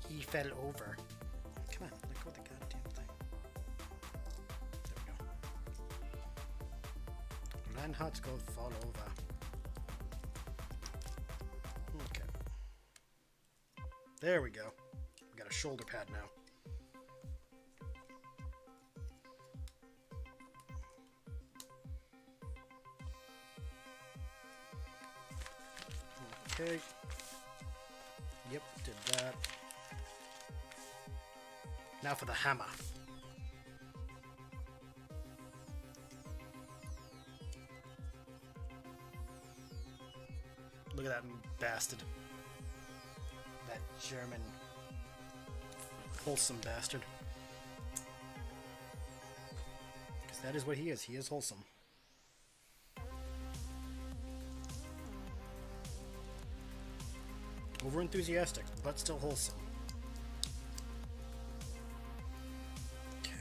He fell over. Come on. Let go of the goddamn thing. There we go. Reinhardt's going to fall over. Okay. There we go. We got a shoulder pad now. Okay. Yep, did that. Now for the hammer. Look at that bastard. That German wholesome bastard. Because that is what he is. He is wholesome. Over enthusiastic, but still wholesome. Okay.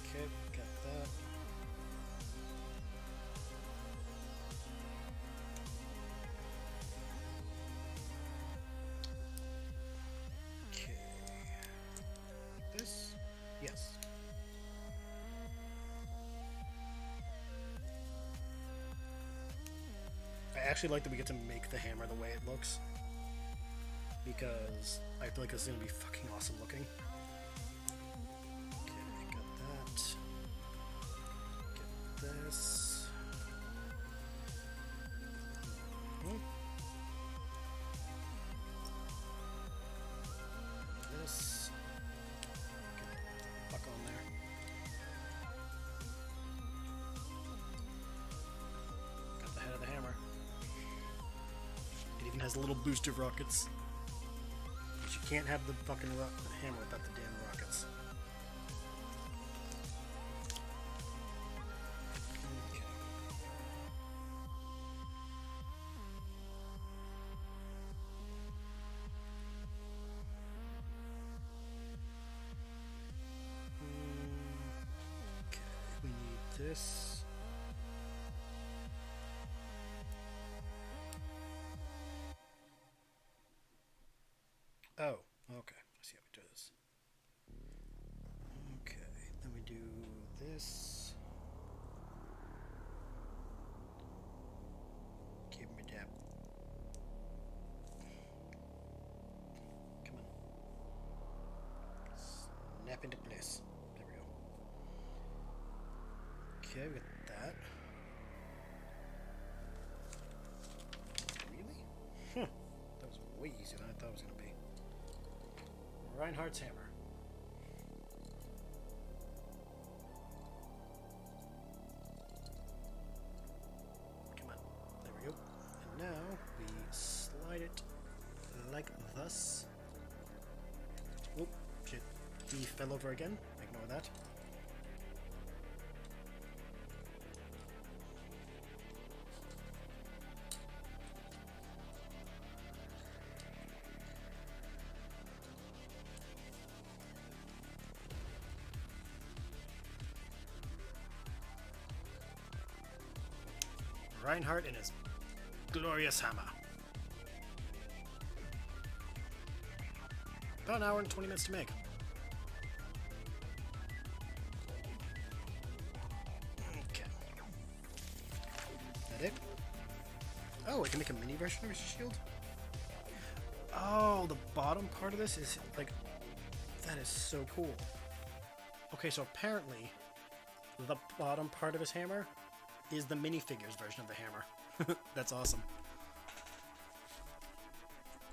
Okay, got that. This? Yes. I actually like that we get to make the hammer the way it looks. Because I feel like this is going to be fucking awesome looking. Okay, got that. Get this. This. Fuck on there. Got the head of the hammer. It even has a little booster rockets. But you can't have the fucking hammer without the damn rockets. Okay. Okay, we need this. Oh, okay. Let's see how we do this. Okay, then we do this. Give me that. Come on. Snap into place. There we go. Okay, we got that. Really? Huh. That was way easier than I thought it was going to be. Reinhardt's hammer. Come on. There we go. And now we slide it like thus. Oh, shit. He fell over again. Ignore that. Reinhardt and his glorious hammer. About an hour and 20 minutes to make. Okay. That it? Oh, I can make a mini version of his shield? Oh, the bottom part of this is like... That is so cool. Okay, so apparently the bottom part of his hammer is the minifigures version of the hammer. That's awesome.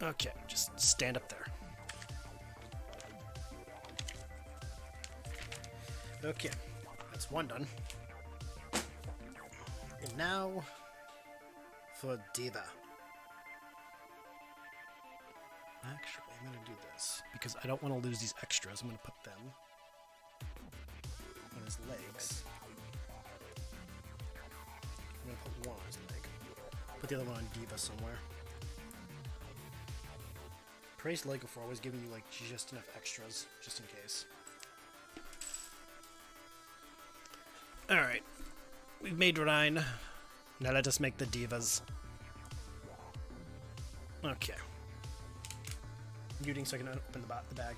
Okay, just stand up there. Okay, that's one done. And now for D.Va. Actually, I'm going to do this because I don't want to lose these extras. I'm going to put them on his legs. I'm going to put one on his leg. Put the other one on D.Va somewhere. Praise Lego for always giving you like just enough extras, just in case. Alright. We've made Rein. Now let us make the D.Vas. Okay. Muting so I can open the bag.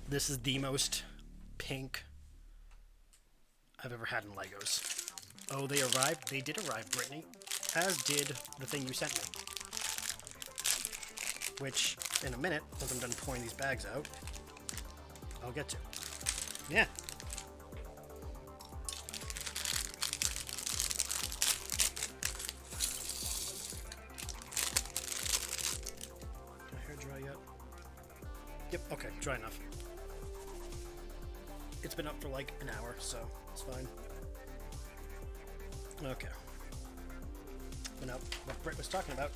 This is the most pink I've ever had in Legos. Oh, they arrived? They did arrive, Brittany. As did the thing you sent me. Which, in a minute, once I'm done pouring these bags out, I'll get to. Yeah. Is my hair dry yet? Yep, okay, dry enough. It's been up for like an hour, so it's fine. Okay. But now, what Britt was talking about.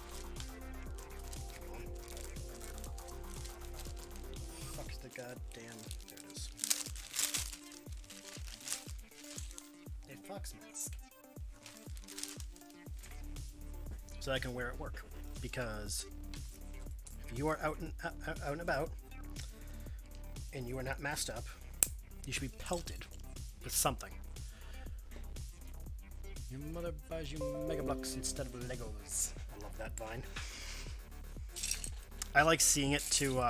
Fuck's the goddamn. There it is. A fox mask. So I can wear it at work. Because if you are out and about and you are not masked up, you should be pelted with something. Your mother buys you Mega Bloks instead of Legos. I love that vine. I like seeing it to,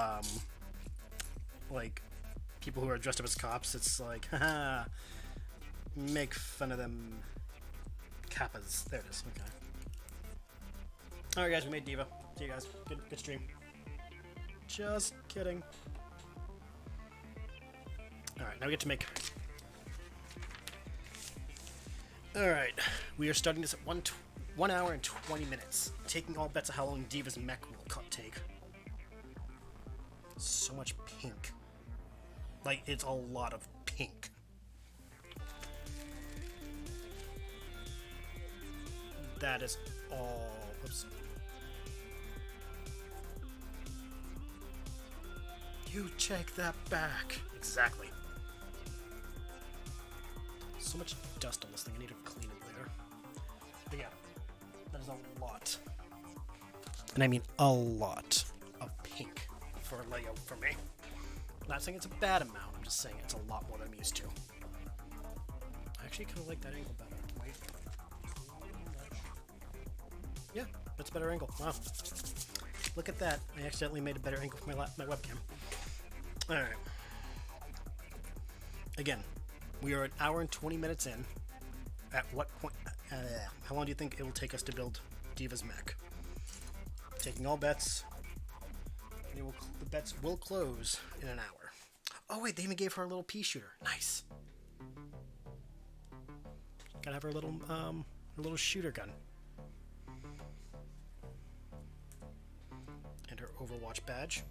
like, people who are dressed up as cops. It's like, haha, make fun of them kappas. There it is, okay. Alright guys, we made D.Va. See you guys. Good stream. Just kidding. Alright, now we get to make... Alright, we are starting this at 1 hour and 20 minutes. Taking all bets of how long D.Va's mech will take. So much pink. Like, it's a lot of pink. That is all... Oops. You take that back. Exactly. So much dust on this thing. I need to clean it later. But yeah, that is a lot. And I mean a lot of pink for Lego for me. I'm not saying it's a bad amount. I'm just saying it's a lot more than I'm used to. I actually kind of like that angle better. Wait. Yeah, that's a better angle. Wow. Look at that. I accidentally made a better angle for my webcam. Alright. Again, we are an hour and 20 minutes in. At what point... how long do you think it will take us to build D.Va's mech? Taking all bets. The bets will close in an hour. Oh wait, they even gave her a little pea shooter. Nice. Gotta have her little shooter gun. And her Overwatch badge.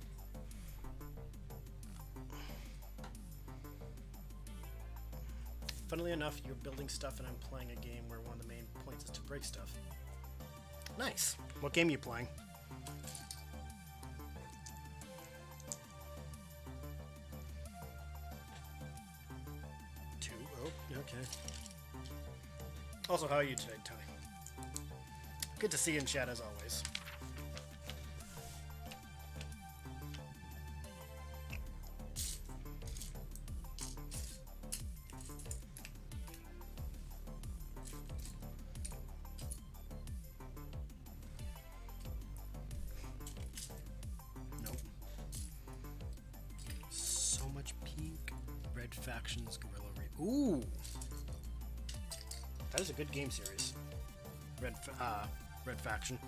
Funnily enough, you're building stuff and I'm playing a game where one of the main points is to break stuff. Nice. What game are you playing? Two. Oh, okay. Also, how are you today, Tony? Good to see you in chat as always. Factions Guerrilla Reap. Ooh, that is a good game series. Red Faction.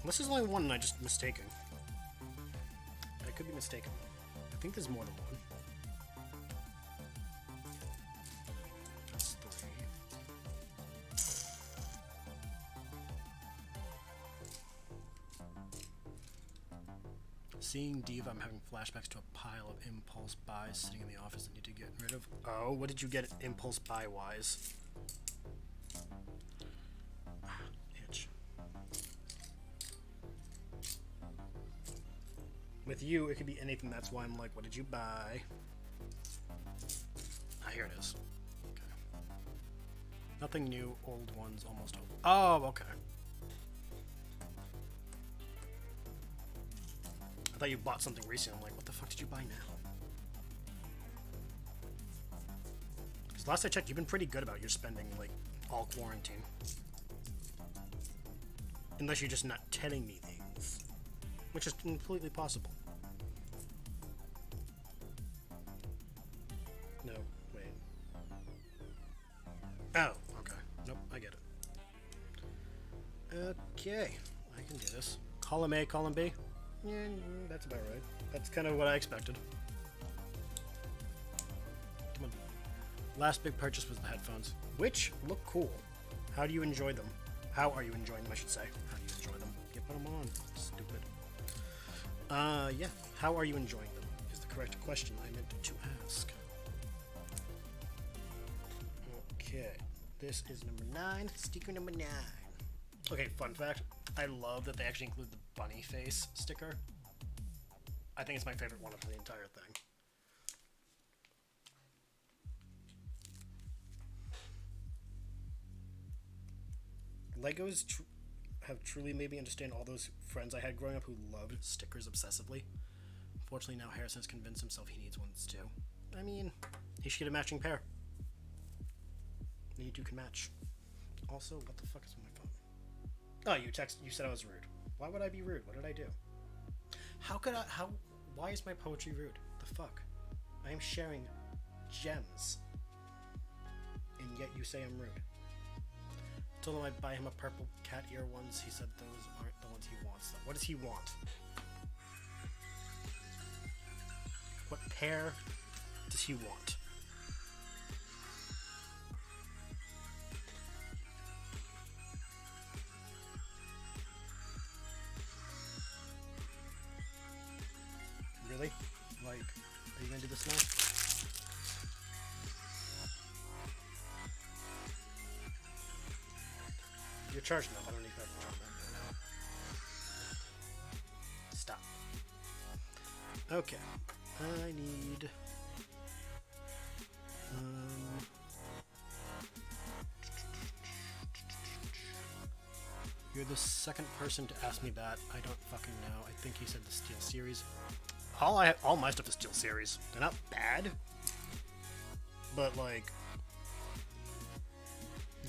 This is only one, and I just mistaken. I could be mistaken. I think there's more than one. Seeing D.Va, I'm having flashbacks to a pile of impulse buys sitting in the office that need to get rid of. Oh, what did you get impulse buy-wise? Itch. With you, it could be anything. That's why I'm like, what did you buy? Ah, here it is. Okay. Nothing new, old ones almost over. Oh, okay. I thought you bought something recently. I'm like, what the fuck did you buy now? Because last I checked, you've been pretty good about your spending, like, all quarantine. Unless you're just not telling me things. Which is completely possible. No, wait. Oh, okay. Nope, I get it. Okay, I can do this. Column A, column B? Yeah, that's about right. That's kind of what I expected. Come on. Last big purchase was the headphones, which look cool. How do you enjoy them? How are you enjoying them, I should say. How do you enjoy them? You put them on. Stupid. Yeah. How are you enjoying them? Is the correct question I meant to ask. Okay. This is number 9. Sticker number 9. Okay, fun fact. I love that they actually include the bunny face sticker. I think it's my favorite one of the entire thing. Legos have truly made me understand all those friends I had growing up who loved stickers obsessively. Unfortunately, now Harrison has convinced himself he needs ones too. I mean, he should get a matching pair. You two can match. Also, what the fuck is on my phone? Oh, you said I was rude. Why would I be rude? What did I do? Why is my poetry rude? The fuck? I am sharing gems. And yet you say I'm rude. Told him I'd buy him a purple cat ear ones. He said those aren't the ones he wants though. What does he want? What pair does he want? Really? Like, are you gonna do this now? You're charged enough. I don't need that to now. Stop. Okay. I need... You're the second person to ask me that. I don't fucking know. I think he said the Steel series. All my stuff is Steel series. They're not bad, but like,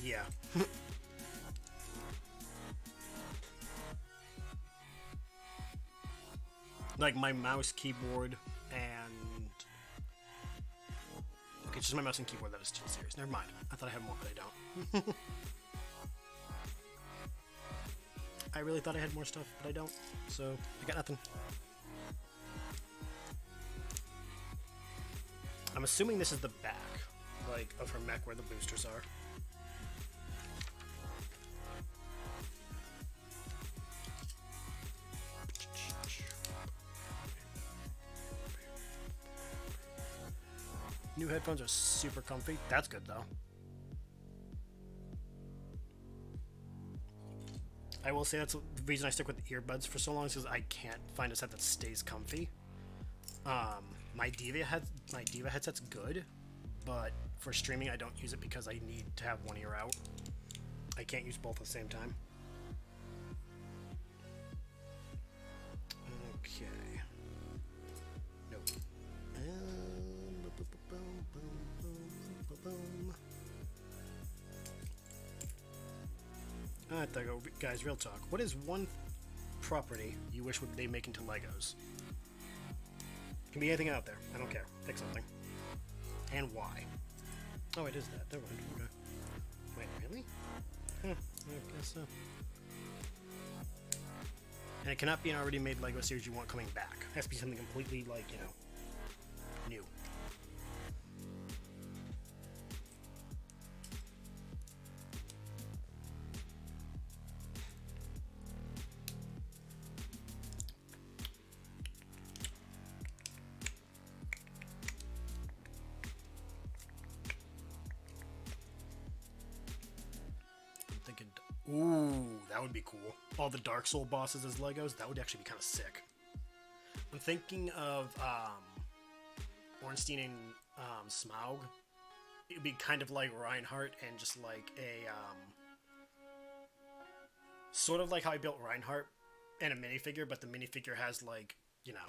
yeah. Like my mouse, keyboard, and okay, it's just my mouse and keyboard that is Steel series. Never mind. I thought I had more, but I don't. I really thought I had more stuff, but I don't. So I got nothing. I'm assuming this is the back, like, of her mech where the boosters are. New headphones are super comfy. That's good, though. I will say that's the reason I stick with earbuds for so long is because I can't find a set that stays comfy. My D.Va headset's good, but for streaming I don't use it because I need to have one ear out. I can't use both at the same time. Okay. Nope. Alright, there go. Guys, real talk. What is one property you wish they make into Legos? Can be anything out there. I don't care. Pick something. And why? Oh, it is that. Never mind. Okay. Wait, really? Huh. I guess so. And it cannot be an already made Lego series you want coming back. It has to be something completely, like, you know, new. Ooh, that would be cool. All the Dark Soul bosses as Legos, that would actually be kind of sick. I'm thinking of Ornstein and Smaug. It would be kind of like Reinhardt and just like a sort of like how I built Reinhardt and a minifigure, but the minifigure has like, you know,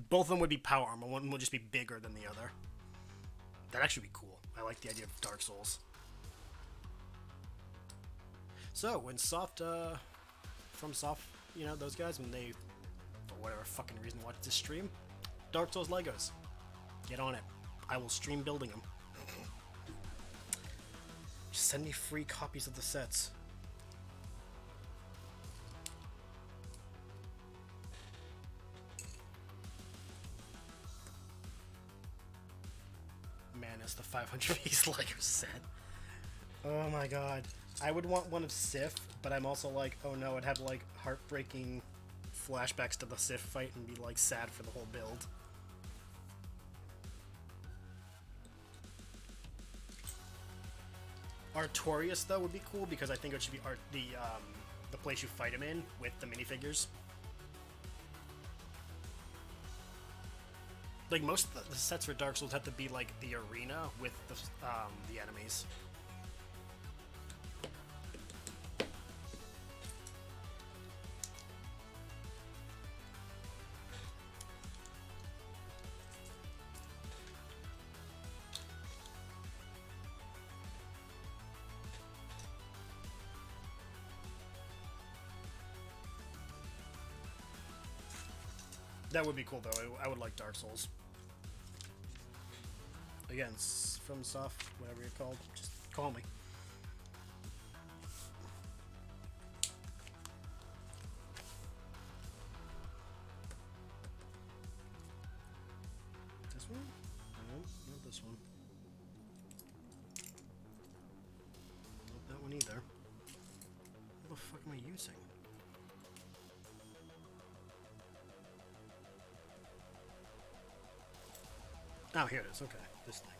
both of them would be power armor. One would just be bigger than the other. That'd actually be cool. I like the idea of Dark Souls. So when from Soft, you know, those guys, when they, for whatever fucking reason, watch this stream, Dark Souls Legos, get on it. I will stream building them. Just send me free copies of the sets. Man, it's the 500-piece Lego set. Oh my god. I would want one of Sif, but I'm also like, oh no, I'd have like heartbreaking flashbacks to the Sif fight and be like sad for the whole build. Artorias though would be cool because I think it should be the place you fight him in with the minifigures. Like most of the sets for Dark Souls have to be like the arena with the enemies. That would be cool, though. I would like Dark Souls. Again, from Soft, whatever you're called, just call me. This one? No, not this one. Not that one either. What the fuck am I using? Oh, here it is. Okay, this thing.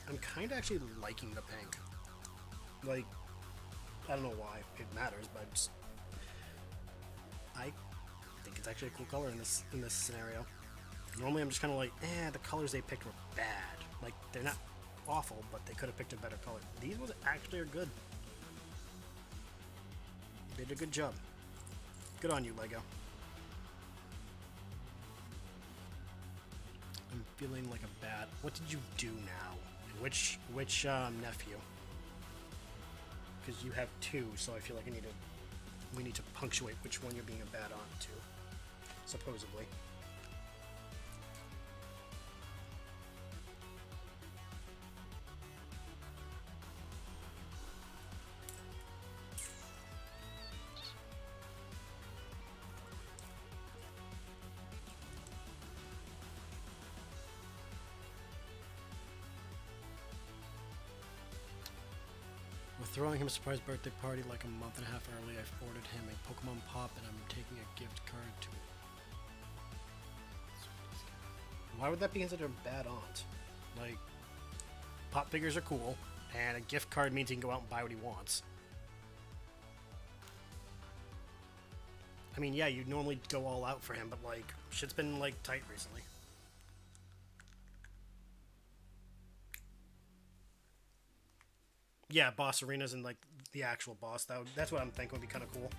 I'm kind of actually liking the pink. Like, I don't know why it matters, but I think it's actually a cool color in this scenario. Normally, I'm just kind of like, the colors they picked were bad. Like, they're not awful, but they could have picked a better color. These ones actually are good. They did a good job. Good on you, Lego. I'm feeling like a bad. What did you do now? Which nephew? Because you have two, so I feel like we need to punctuate which one you're being a bad aunt to, supposedly. Throwing him a surprise birthday party like a month and a half early. I've ordered him a Pokemon Pop and I'm taking a gift card to it. Why would that be considered a bad aunt? Like, pop figures are cool, and a gift card means he can go out and buy what he wants. I mean, yeah, you'd normally go all out for him, but like, shit's been like tight recently. Yeah, boss arenas and like the actual boss. That's what I'm thinking would be kind of cool.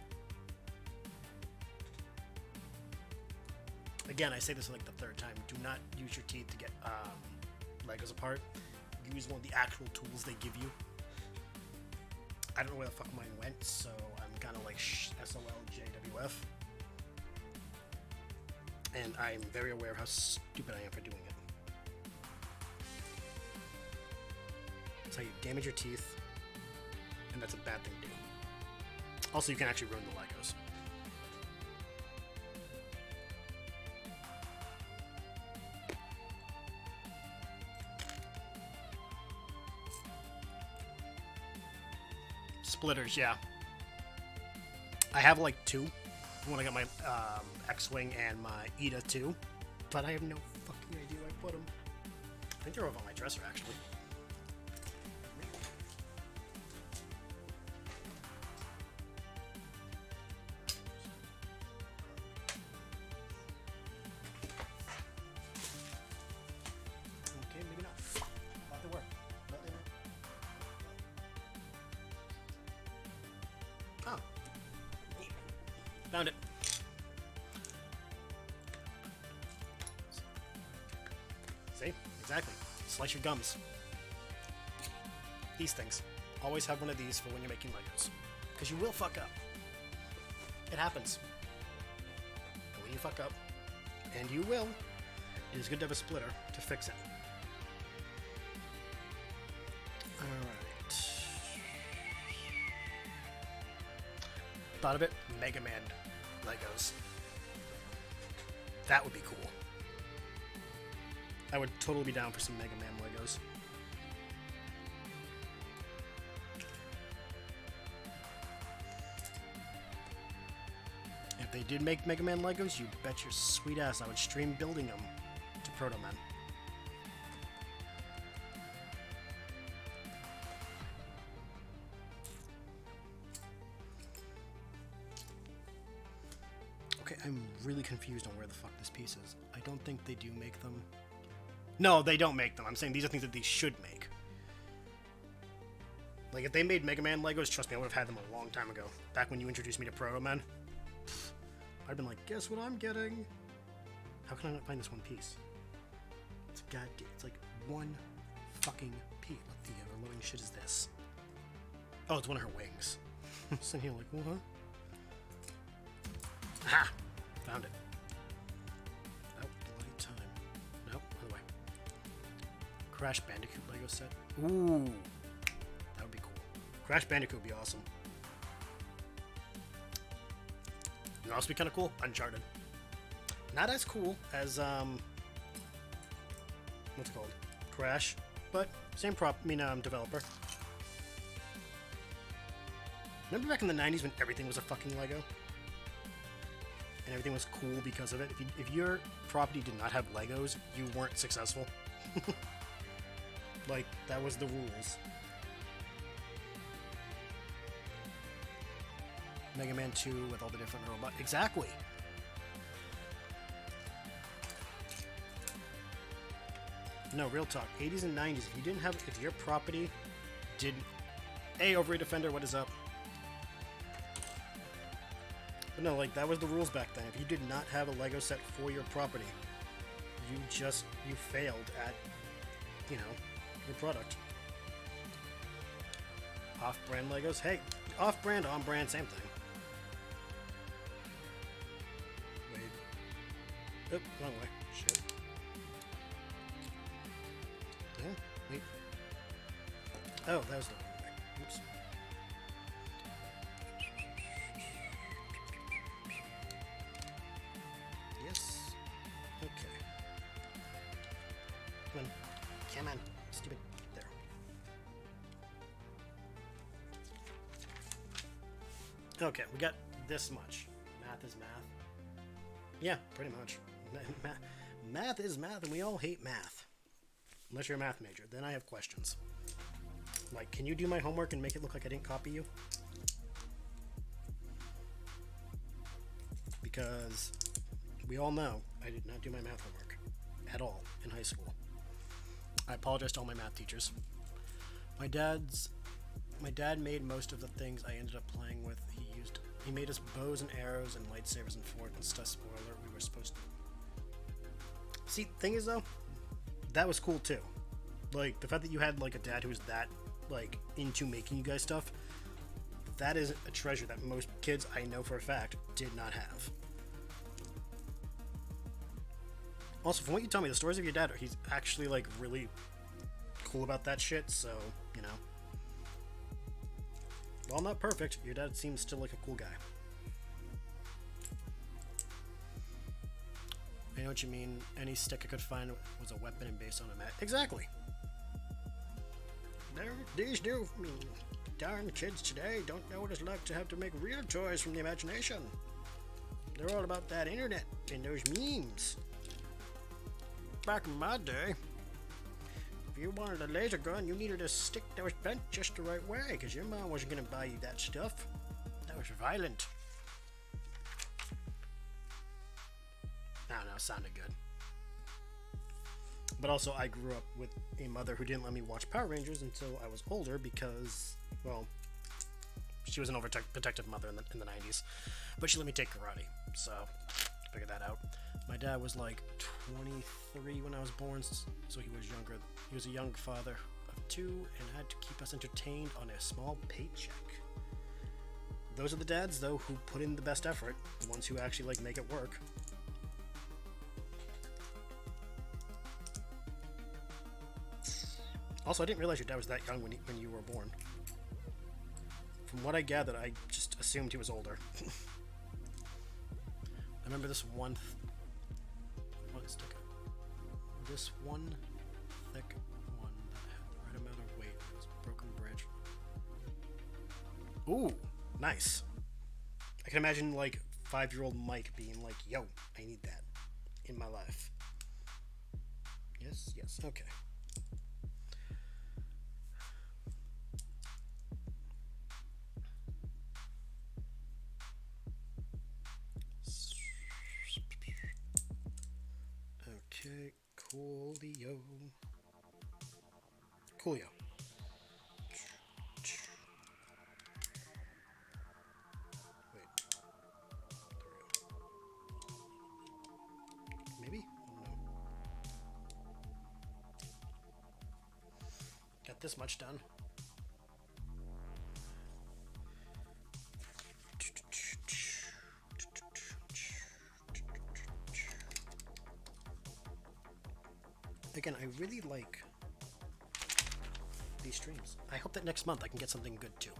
Again, I say this like the third time. Do not use your teeth to get Legos apart. Use one of the actual tools they give you. I don't know where the fuck mine went, so I'm kind of like SOLJWF. And I'm very aware of how stupid I am for doing it. That's how you damage your teeth. And that's a bad thing to do. Also, you can actually ruin the Legos. Splitters, yeah. I have like two. When I got my X-Wing and my Ida too. But I have no fucking idea where I put them. I think they're over on my dresser, actually. Okay, maybe not. Thought they were. But they were. Oh. Found it. See? Exactly. Slice your gums. These things. Always have one of these for when you're making Legos. Because you will fuck up. It happens. And when you fuck up, and you will, it is good to have a splitter to fix it. Alright. Thought of it? Mega Man Legos. That would be cool. I would totally be down for some Mega Man Legos. If they did make Mega Man Legos, you bet your sweet ass I would stream building them to Proto Man. Okay, I'm really confused on where the fuck this piece is. I don't think they do make them. No, they don't make them. I'm saying these are things that they should make. Like, if they made Mega Man Legos, trust me, I would have had them a long time ago. Back when you introduced me to Proto Man. I'd have been like, guess what I'm getting? How can I not find this one piece? It's like one fucking piece. What the ever-loving shit is this? Oh, it's one of her wings. I'm sitting here like, what? Aha! Found it. Oh, bloody time. Nope, other way. Crash Bandicoot Lego set. Ooh! That would be cool. Crash Bandicoot would be awesome. It would also be kind of cool. Uncharted. Not as cool as, what's it called? Crash. But, same developer. Remember back in the 90s when everything was a fucking Lego? And everything was cool because of it? If your property did not have Legos, you weren't successful. Like, that was the rules. Mega Man 2 with all the different robots. Exactly! No, real talk. 80s and 90s, if your property didn't... Hey, Overwatch Defender, what is up? But no, like, that was the rules back then. If you did not have a Lego set for your property, you failed at, you know, your product. Off-brand Legos? Hey, off-brand, on-brand, same thing. Wait. Oop, wrong way. Shit. Yeah, wait. Oh, that was the wrong way. Oops. Yes. Okay. Come on. Come on. Stupid. There. Okay, we got this much. Math is math. Yeah, pretty much. Math is math, and we all hate math. Unless you're a math major. Then I have questions. Like, can you do my homework and make it look like I didn't copy you? Because we all know I did not do my math homework at all in high school. I apologize to all my math teachers. My dad made most of the things I ended up playing with. He made us bows and arrows and lightsabers and forks and stuff. Spoiler, we were supposed to. See, thing is though, that was cool too. Like, the fact that you had like a dad who was that like into making you guys stuff, that is a treasure that most kids I know for a fact did not have. Also, from what you tell me, the stories of your dad, he's actually like really cool about that shit, so, you know. While not perfect, your dad seems still like a cool guy. I know what you mean. Any stick I could find was a weapon and based on a map. Exactly. These new darn kids today don't know what it's like to have to make real toys from the imagination. They're all about that internet and those memes. Back in my day, If you wanted a laser gun, you needed a stick that was bent just the right way, because your mom wasn't going to buy you that stuff. That was violent. I don't know, sounded good. But also, I grew up with a mother who didn't let me watch Power Rangers until I was older because, well, she was an overprotective mother in the 90s. But she let me take karate, so figured that out. My dad was like 23 when I was born, so he was younger. He was a young father of 2 and had to keep us entertained on a small paycheck. Those are the dads, though, who put in the best effort, the ones who actually, like, make it work. Also, I didn't realize your dad was that young when you were born. From what I gathered, I just assumed he was older. I remember this one... This one thick one that had the right amount of weight. It was a broken branch. Ooh, nice. I can imagine, like, 5-year-old Mike being like, yo, I need that in my life. Yes, yes, okay. Okay, coolio. Coolio. Wait. There we go. Maybe? No. Got this much done. Again, I really like these streams. I hope that next month I can get something good too.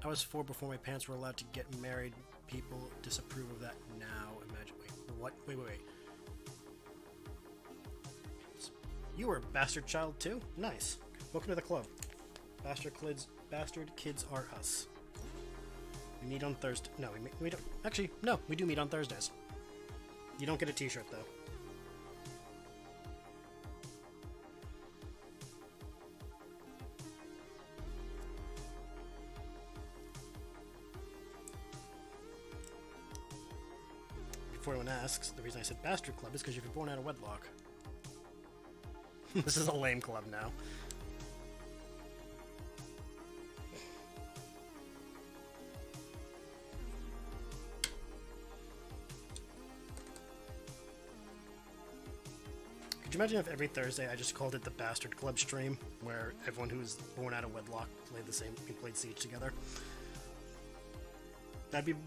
I was 4 before my parents were allowed to get married. People disapprove of that now. Imagine. Wait, what? Wait. You were a bastard child too? Nice. Welcome to the club. Bastard kids are us. We meet on Thursday. No, we don't. Actually, no, we do meet on Thursdays. You don't get a t-shirt though. Before anyone asks, the reason I said bastard club is because if you're born out of wedlock. This is a lame club now. Could you imagine if every Thursday I just called it the Bastard Club stream, where everyone who was born out of wedlock played Siege together?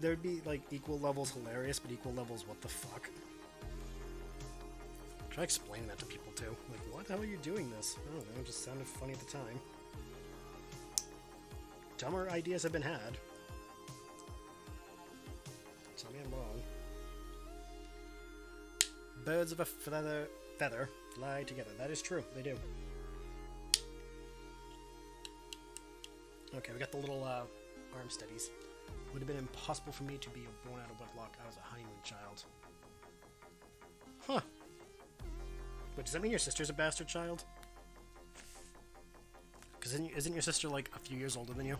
There'd be like equal levels hilarious, but equal levels what the fuck? Try explaining that to people too. Like, what the hell are you doing this? I don't know, it just sounded funny at the time. Dumber ideas have been had. Tell me I'm wrong. Birds of a feather fly together. That is true, they do. Okay, we got the little arm steadies. Would have been impossible for me to be born out of wedlock. I was a honeymoon child. Huh. Wait, does that mean your sister's a bastard child? Because isn't your sister like a few years older than you?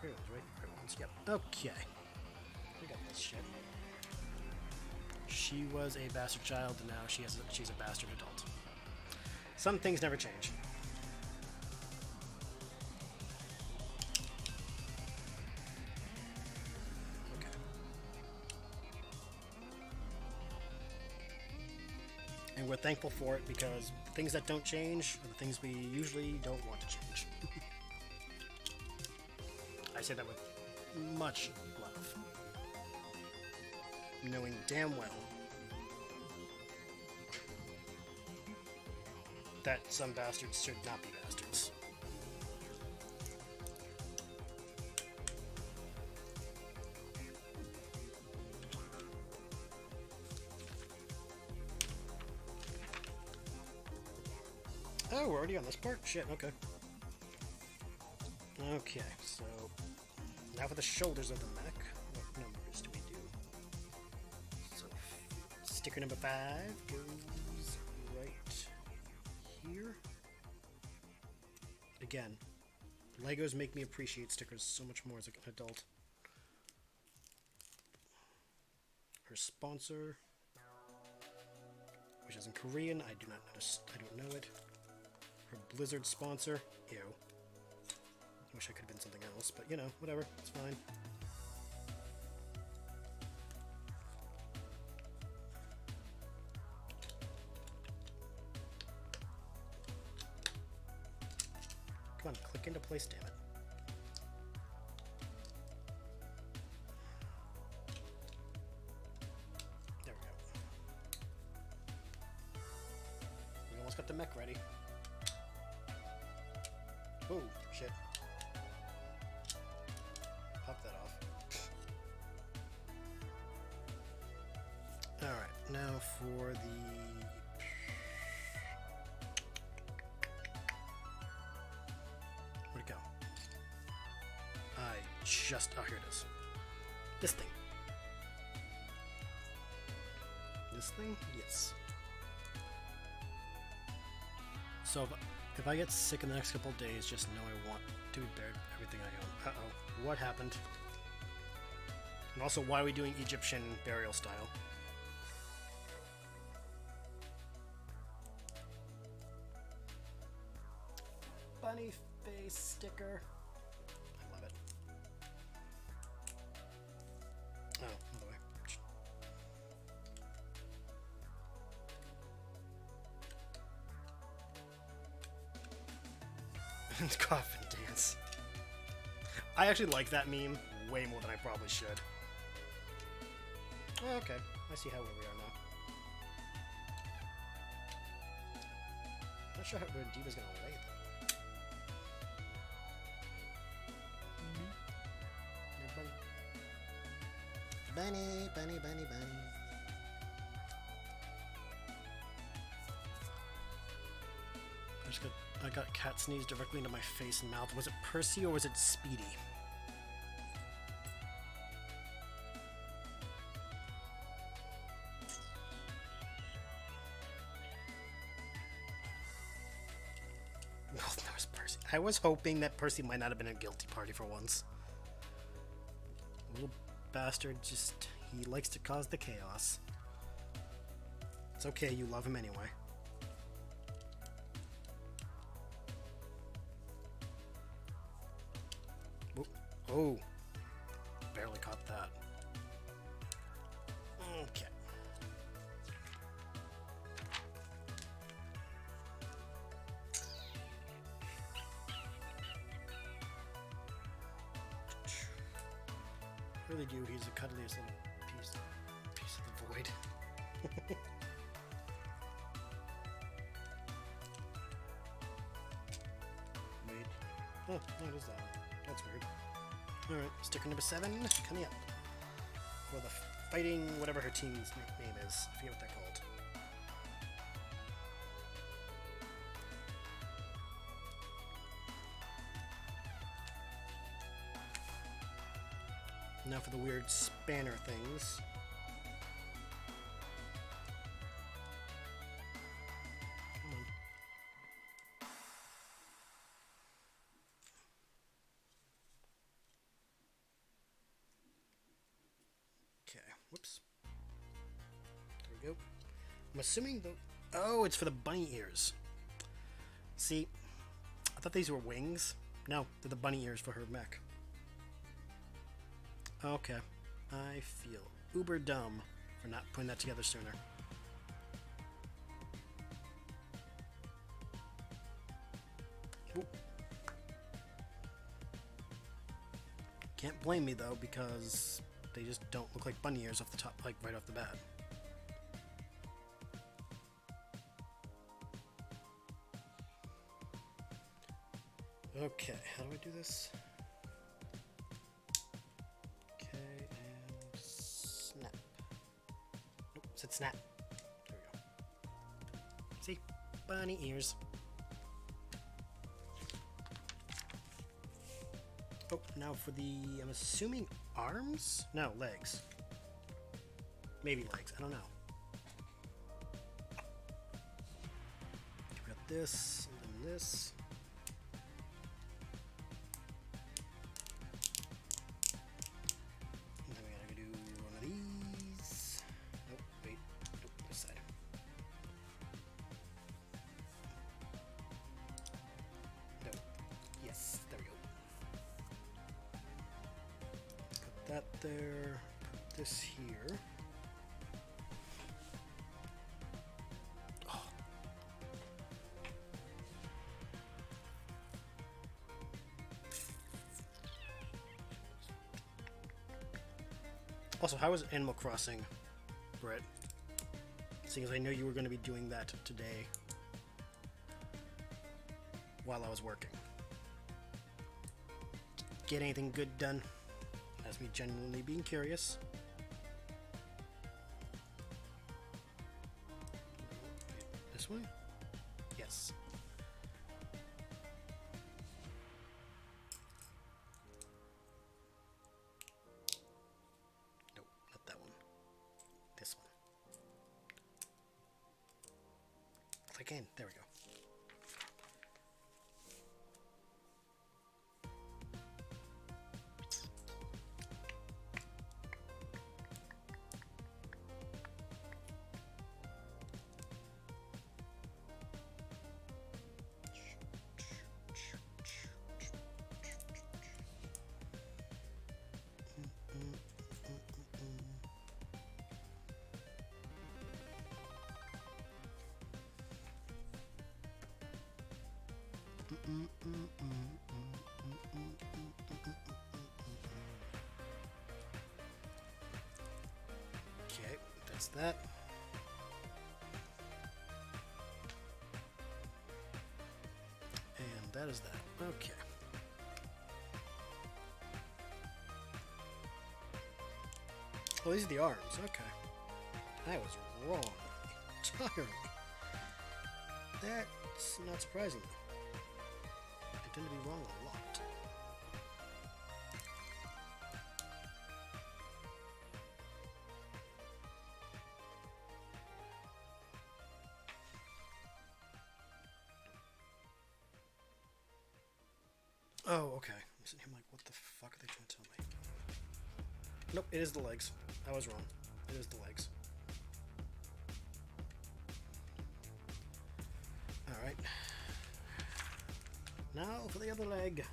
Right? Yep. Okay. We got this shit. She was a bastard child, and now she's a bastard adult. Some things never change. Okay. And we're thankful for it because things that don't change are the things we usually don't want to change. I say that with much love. Knowing damn well that some bastards should not be bastards. Oh, we're already on this part? Shit, okay. Okay, so now for the shoulders of the mech. What numbers do we do? Sticker number 5 goes right here. Again, Legos make me appreciate stickers so much more as an adult. Her sponsor, which is in Korean. I do not know it. Her Blizzard sponsor. Ew. Wish I could have been something else, but you know, whatever. It's fine. Come on, click into place, damn it. There we go. We almost got the mech ready. Oh, shit. Pop that off. Alright, now for the... Where'd it go? Oh, here it is. This thing. This thing? Yes. So if I get sick in the next couple of days, just know I want to be buried everything I own. Uh-oh. What happened? And also, why are we doing Egyptian burial style? Bunny face sticker. I love it. Oh, by the way. Coffin dance. I actually like that meme way more than I probably should. Oh, okay, I see how where we are now. Not sure where D.Va's gonna lay them. Bunny, bunny, bunny, bunny. I got cat sneeze directly into my face and mouth. Was it Percy or was it Speedy? No, that was Percy. I was hoping that Percy might not have been a guilty party for once. Little bastard, he likes to cause the chaos. It's okay, you love him anyway. Oh, barely caught that. Okay. Really do. He's the cuddliest little piece of the void. Wait. Oh, no, it is that one. That's weird. Alright, sticker number 7 coming up. For the fighting, whatever her team's name is. I forget what they're called. Now for the weird spanner things. Come on. Okay, whoops. There we go. I'm assuming the... Oh, it's for the bunny ears. See, I thought these were wings. No, they're the bunny ears for her mech. Okay, I feel uber dumb for not putting that together sooner. Ooh. Can't blame me though, because they just don't look like bunny ears off the top, like right off the bat. Okay, how do I do this? Said snap. There we go. See? Bunny ears. Oh, now for the, I'm assuming arms? No, legs. Maybe legs. I don't know. this, and then this. And then we gotta do one of these. Nope, wait. Nope, this side. No. Yes, there we go. Put that there. Put this here. Also, how was Animal Crossing, Brett? Seeing as I know you were going to be doing that today while I was working. Get anything good done? That's me genuinely being curious. This way? Yes. Click in. There we go. Okay, that's that. And that is that. Okay. Oh, these are the arms. Okay. I was wrong entirely. That's not surprising. I tend to be wrong a lot. Oh, okay. I'm sitting here like, what the fuck are they trying to tell me? Nope, it is the legs. I was wrong. It is the legs. Alright. Now for the other leg.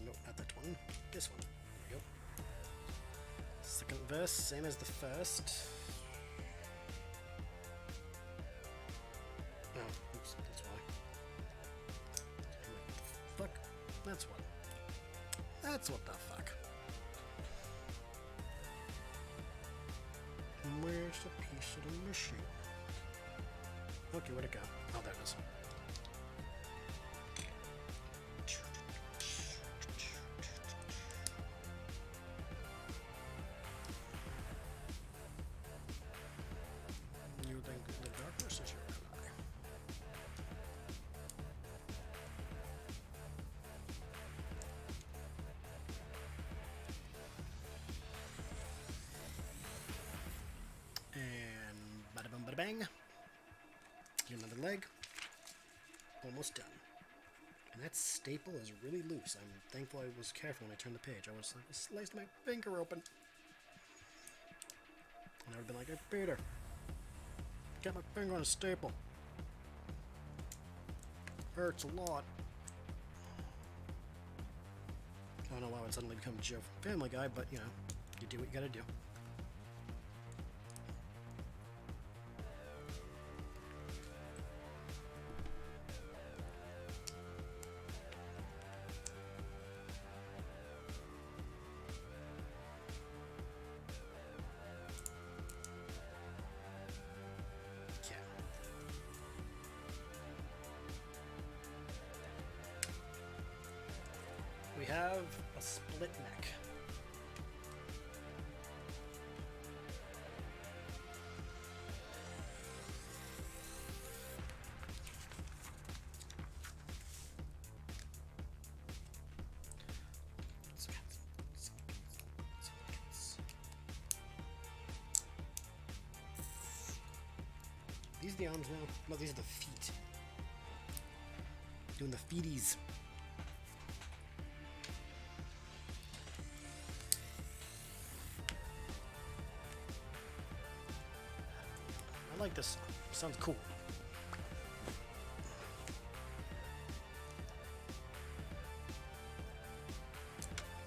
Nope, not that one. This one. There we go. Second verse, same as the first. Oh, oops, that's why. Fuck. That's what. That's what the fuck. Where's the piece of the machine? Okay, where'd it go? Oh, there it is. You think the darkness is your ally? And bada bum bada bang. Get another leg. Almost done. And that staple is really loose. I'm thankful I was careful when I turned the page. I was like, I sliced my finger open. And I would have been like, hey, Peter, get my finger on a staple. Hurts a lot. I don't know why I would suddenly become Joe Family Guy, but you know, you do what you gotta do. We have a split neck. the arms now? No, these are the feet. Doing the feeties. I like this. Sounds cool.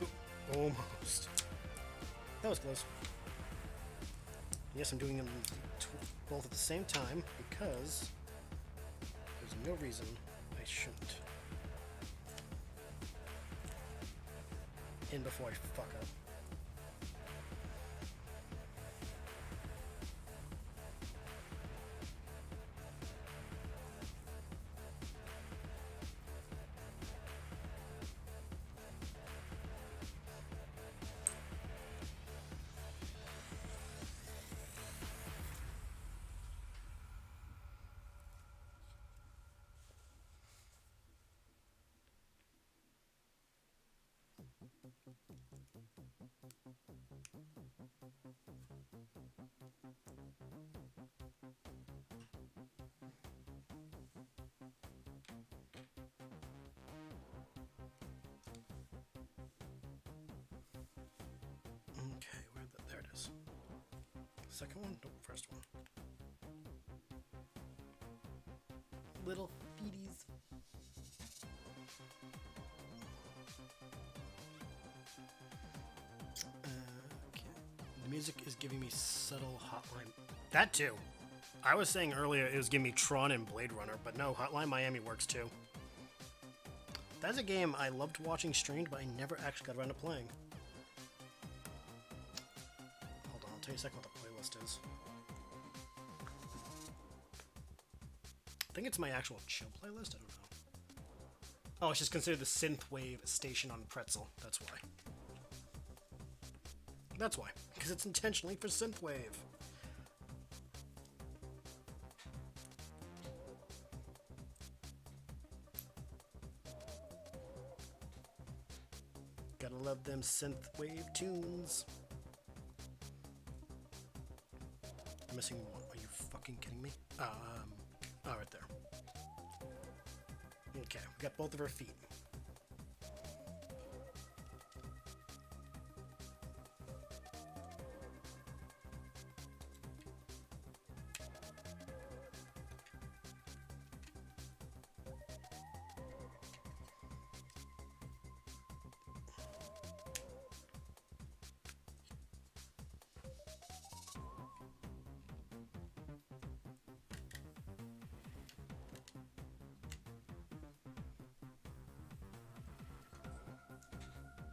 Ooh, almost. That was close. Yes, I'm doing them both at the same time because there's no reason I shouldn't. In before I fuck up. Okay, there it is. Second one? Nope, first one. Little feeties. Okay. The music is giving me subtle Hotline. That too. I was saying earlier it was giving me Tron and Blade Runner, but no, Hotline Miami works too. That's a game I loved watching streamed, but I never actually got around to playing. Hold on, I'll tell you a second what the playlist is. I think it's my actual chill playlist, I don't know. Oh, it's just considered the synthwave station on Pretzel, that's why. That's why, because it's intentionally for synthwave. Gotta love them synthwave tunes. I'm missing one. Are you fucking kidding me? Oh, right there. Okay, we got both of our feet.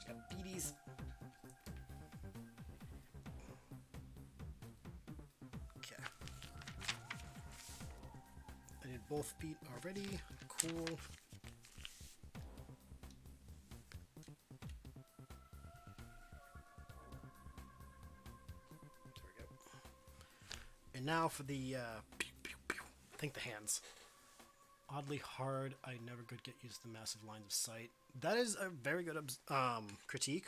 Got beaties. Okay. I did both feet already. Cool. There we go. And now for the pew, pew, pew. I think the hands. Oddly hard. I never could get used to the massive lines of sight. That is a very good critique.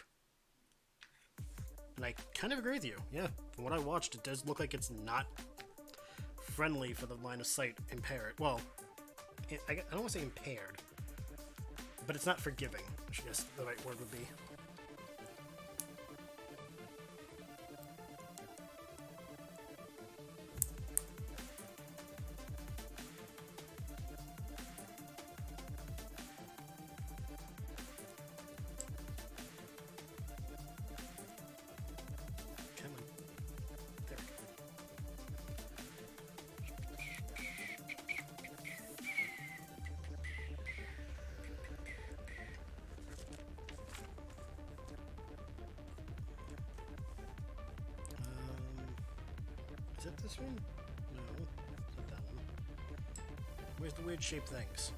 And I kind of agree with you. Yeah, from what I watched, it does look like it's not friendly for the line of sight impaired. Well, I don't want to say impaired, but it's not forgiving, I guess the right word would be. Is it this one? No, it's not that one. Where's the weird shaped things?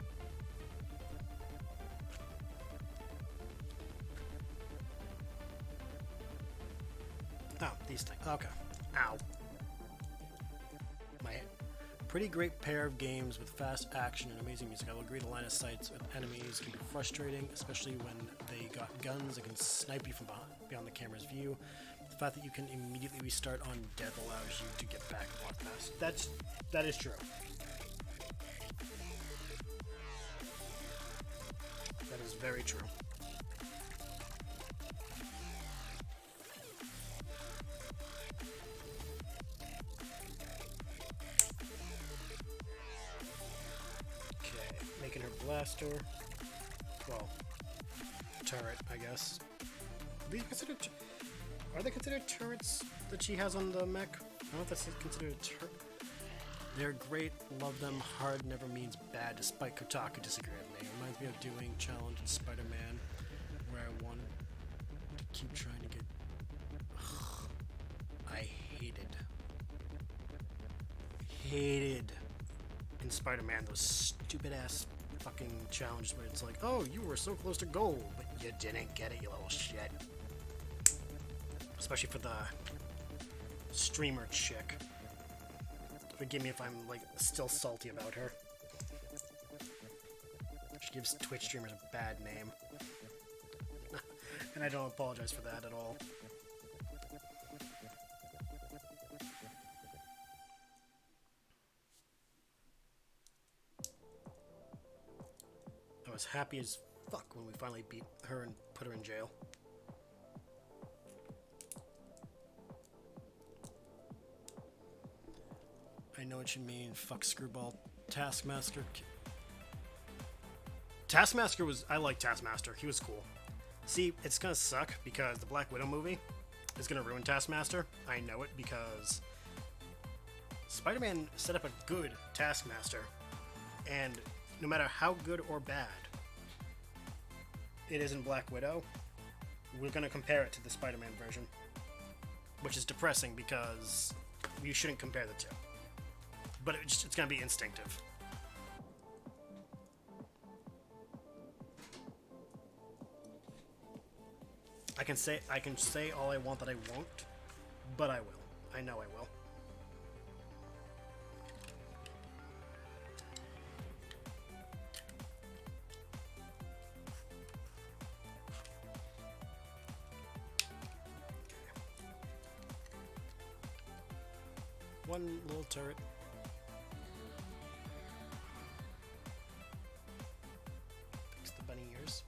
Oh, these things. Okay. Ow. pretty great pair of games with fast action and amazing music. I will agree the line of sights with enemies can be frustrating, especially when they got guns that can snipe you from beyond the camera's view. The fact that you can immediately restart on death allows you to get back and walk past. That is true. That is very true. Making her blaster. Well, turret, I guess. Are they considered turrets that she has on the mech? I don't know if that's considered a turret. They're great, love them, hard never means bad, despite Kotaku disagreeing with me. It reminds me of doing challenge in Spider-Man, where I wanted to keep trying to get... I hated in Spider-Man those stupid-ass fucking challenges where it's like, oh, you were so close to gold, but you didn't get it, you little shit. Especially for the streamer chick. Forgive me if I'm, like, still salty about her. She gives Twitch streamers a bad name. And I don't apologize for that at all. I was happy as fuck when we finally beat her and put her in jail. I know what you mean. Fuck Screwball. Taskmaster. Taskmaster was... I like Taskmaster. He was cool. See, it's gonna suck because the Black Widow movie is gonna ruin Taskmaster. I know it because Spider-Man set up a good Taskmaster, and no matter how good or bad it is in Black Widow, we're gonna compare it to the Spider-Man version, which is depressing because you shouldn't compare the two. But it's gonna be instinctive. I can say all I want that I won't, but I will. I know I will. One little turret. Fix the bunny ears.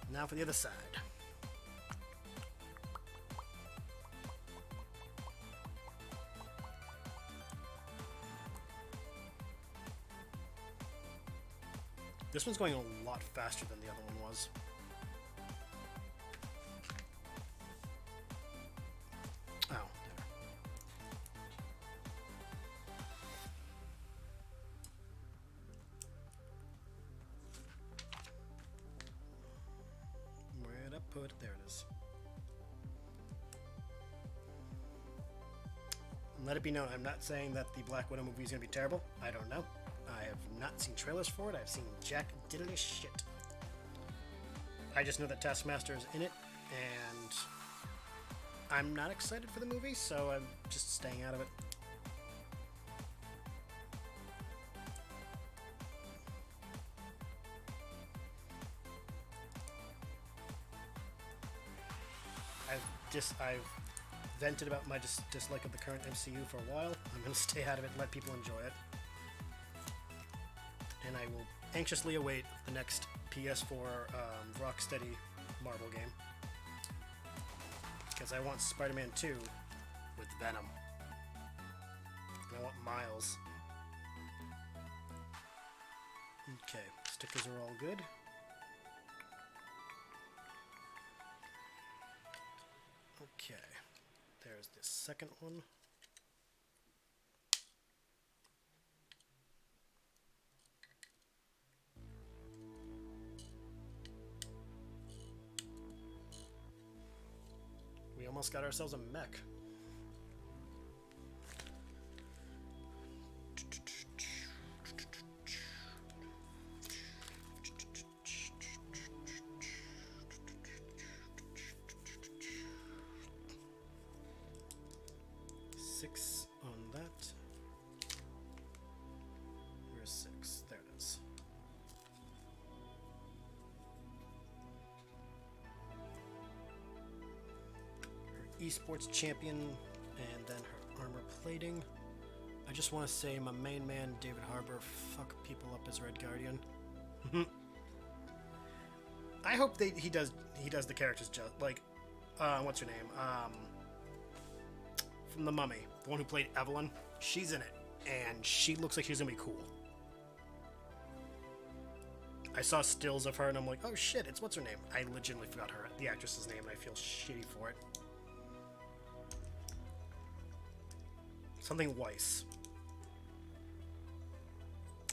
Now for the other side. This one's going a lot faster than the other one was. Oh, there. Where'd I put it? There it is. Let it be known, I'm not saying that the Black Widow movie is going to be terrible. I don't know. I have not seen trailers for it. I've seen jack diddly shit. I just know that Taskmaster is in it, and I'm not excited for the movie, so I'm just staying out of it. I've vented about my dislike of the current MCU for a while. I'm going to stay out of it and let people enjoy it. And I will anxiously await the next PS4 Rocksteady Marvel game. Because I want Spider-Man 2 with Venom. And I want Miles. Okay, stickers are all good. Okay, there's the second one. We almost got ourselves a mech. Six on esports champion, and then her armor plating. I just want to say my main man, David Harbour, fuck people up as Red Guardian. I hope he does the characters just like, what's her name? From The Mummy, the one who played Evelyn. She's in it, and she looks like she's gonna be cool. I saw stills of her, and I'm like, oh shit, it's what's her name? I legitimately forgot the actress's name, and I feel shitty for it. Something Weiss.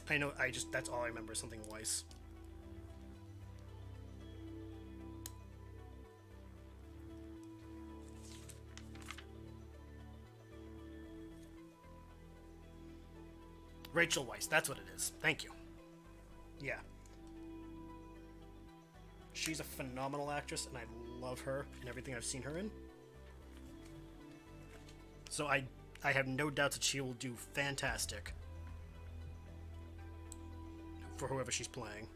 I know, that's all I remember, something Weiss. Rachel Weisz, that's what it is. Thank you. Yeah. She's a phenomenal actress, and I love her and everything I've seen her in. So I have no doubts that she will do fantastic for whoever she's playing.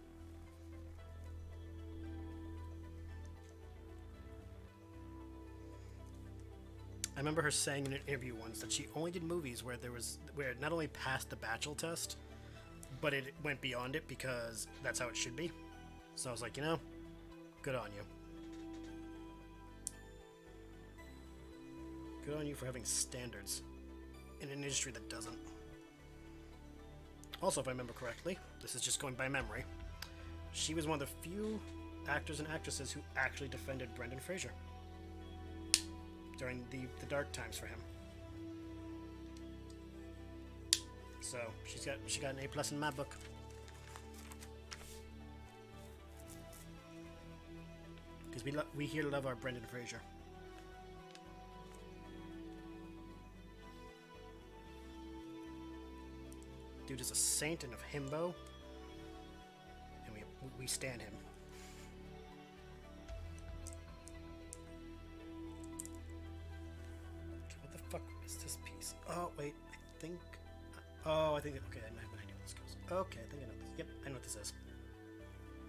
I remember her saying in an interview once that she only did movies where it not only passed the Bachelor test, but it went beyond it because that's how it should be. So I was like, you know, good on you. Good on you for having standards in an industry that doesn't. Also, if I remember correctly, this is just going by memory, she was one of the few actors and actresses who actually defended Brendan Fraser during the dark times for him. So she got an A+ in my book. Because we here love our Brendan Fraser. Dude is a saint and a himbo, and we stand him. Fuck is this piece? Oh, wait, I think... okay, I have an idea what this goes. Okay, I think I know this. Yep, I know what this is.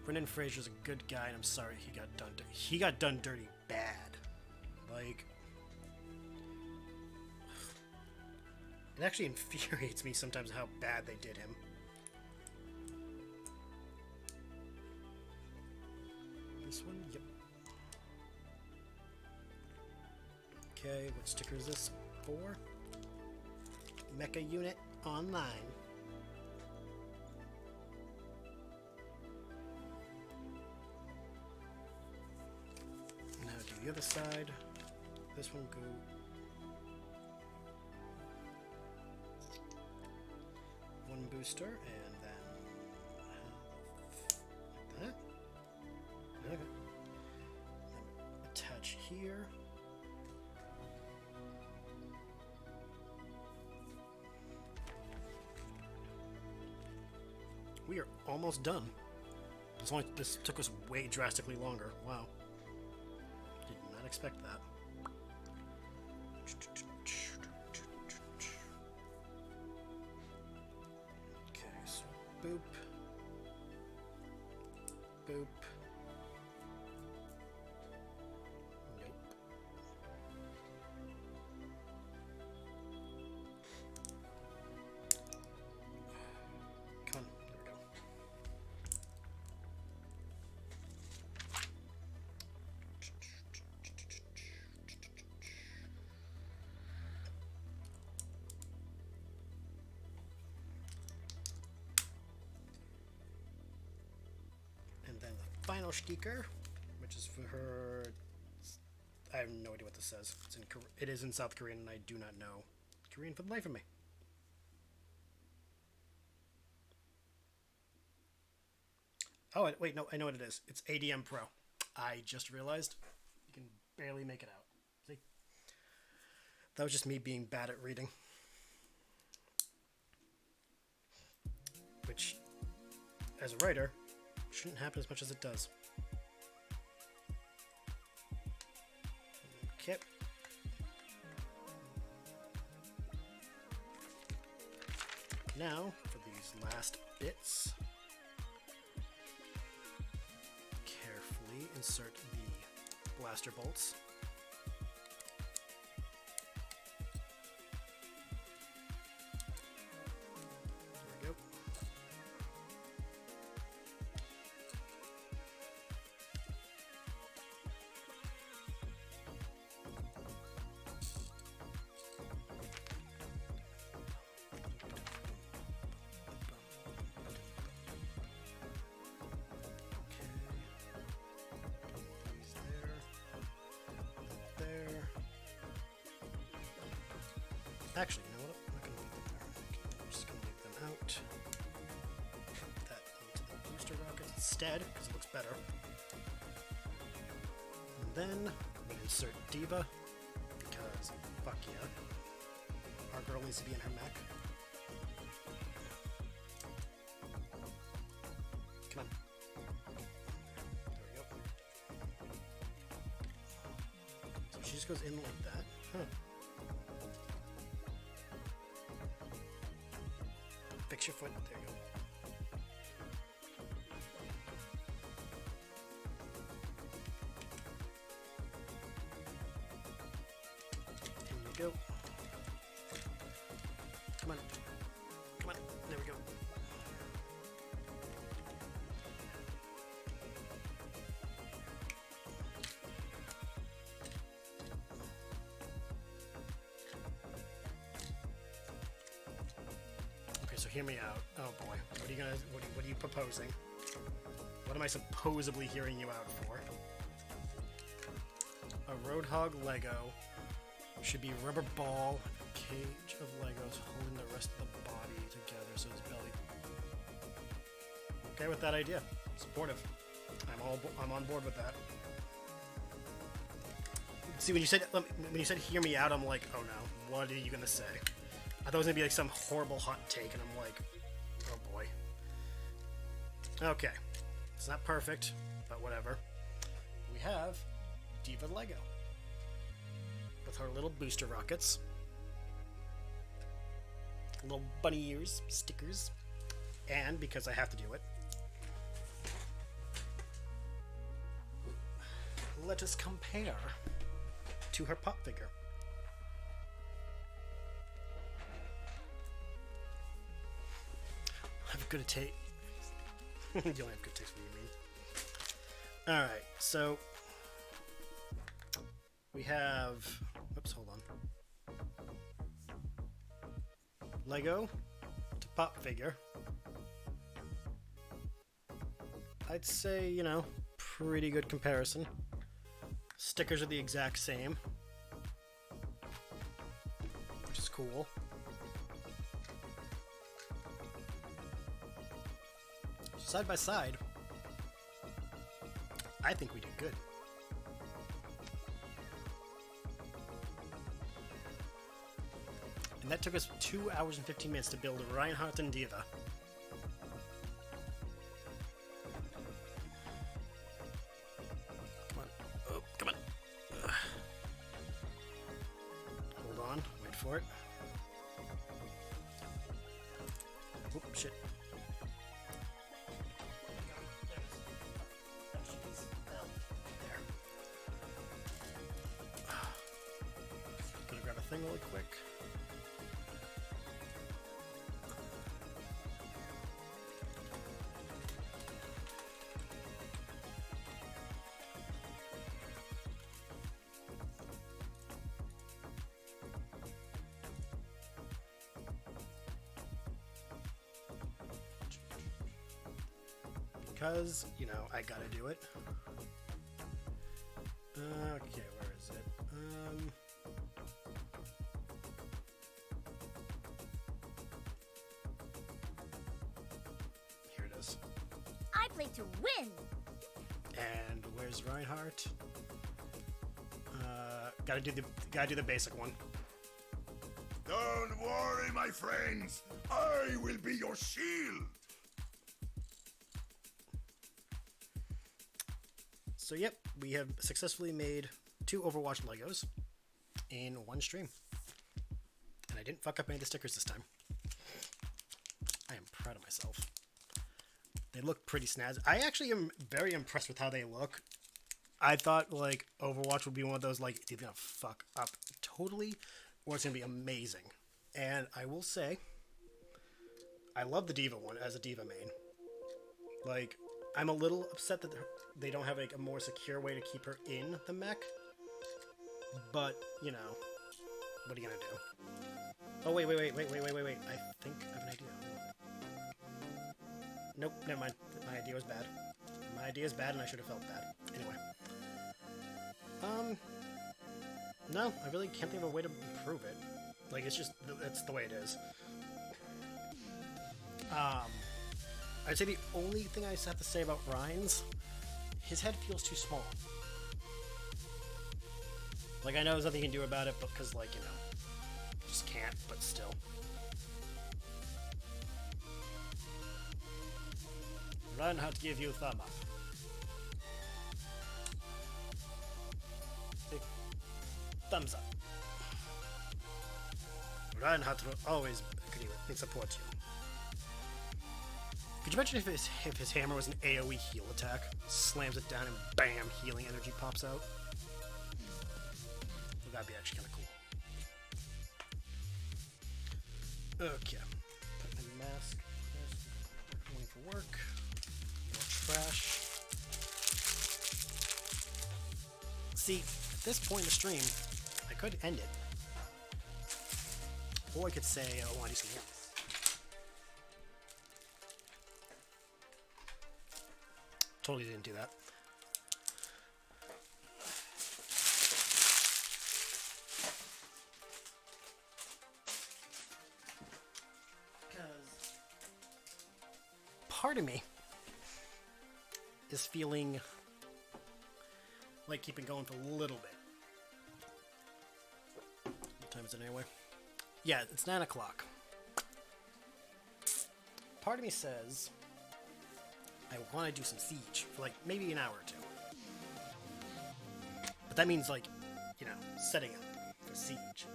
Brendan Fraser's a good guy, and I'm sorry he got done dirty bad. Like... It actually infuriates me sometimes how bad they did him. This one? Yep. Okay, what sticker is this for? Mecha Unit Online. Now do the other side. This one go. One booster and then like that. Okay. Attach here. We are almost done. This took us way drastically longer. Wow. Did not expect that. Okay, so boop. Boop. Nope. Come on, there we go. And then the final sticker, which is for her. I have no idea what this says. It is in South Korean, and I do not know Korean for the life of me. Oh, wait, no, I know what it is. It's ADM Pro. I just realized you can barely make it out. See? That was just me being bad at reading. Which, as a writer, shouldn't happen as much as it does. Okay. Now, for these last bits, carefully insert the blaster bolts. Actually, you know what? I'm not going to leave them there. I'm just going to leave them out. Put that onto the booster rockets instead, because it looks better. And then we insert D.Va, because fuck yeah. Our girl needs to be in her mech. Come on. There we go. So she just goes in like that. Huh. Fix your foot. There you go. There you go. Come on. Come on. There we go. Okay, so hear me out. Oh boy. What are you proposing? What am I supposedly hearing you out for? A Roadhog Lego should be a rubber ball, a cage of Legos holding the rest of the body together so his belly. Okay with that idea. Supportive. I'm on board with that. See, when you said hear me out, I'm like, oh no, what are you gonna say? I thought it was gonna be like some horrible hot take, and I'm like, oh boy. Okay, it's not perfect, but whatever. We have D.Va Lego with her little booster rockets, little bunny ears, stickers, and because I have to do it, let us compare to her pop figure. I have good taste. You don't have good taste, what do you mean? Alright, so we have. Oops, hold on. Lego to pop figure. I'd say, you know, pretty good comparison. Stickers are the exact same, which is cool. Side by side, I think we did good. And that took us 2 hours and 15 minutes to build Reinhardt and D.Va. Come on. Oh, come on. Ugh. Hold on. Wait for it. Oh, shit. Gonna grab a thing really quick. Because, you know, I gotta do it. Okay, where is it? Here it is. I play to win! And where's Reinhardt? Gotta do the basic one. Don't worry, my friends. I will be your shield. So yep, we have successfully made 2 Overwatch Legos in one stream. And I didn't fuck up any of the stickers this time. I am proud of myself. They look pretty snazzy. I actually am very impressed with how they look. I thought, like, Overwatch would be one of those, like, it's either gonna fuck up totally, or it's gonna be amazing. And I will say, I love the D.Va one as a D.Va main. Like, I'm a little upset that they don't have, like, a more secure way to keep her in the mech. But, you know, what are you gonna do? Oh, wait. I think I have an idea. Nope, never mind. My idea was bad. My idea is bad and I should have felt bad. Anyway. No, I really can't think of a way to improve it. Like, it's just, that's the way it is. I'd say the only thing I have to say about Ryan's, his head feels too small. Like, I know there's nothing you can do about it, but because, like, you know, just can't, but still. Reinhardt give you a thumb up. See? Thumbs up. Reinhardt will always agree with and support you. Could you imagine if his hammer was an AoE heal attack? Slams it down and bam, healing energy pops out. Well, that'd be actually kind of cool. Okay. Put my mask. Waiting for work. More trash. See, at this point in the stream, I could end it. Or I could say, I want to do something else. Totally didn't do that. Because part of me is feeling like keeping going for a little bit. What time is it anyway? Yeah, it's 9 o'clock. Part of me says I want to do some Siege for like maybe an hour or two. But that means like, you know, setting up for Siege.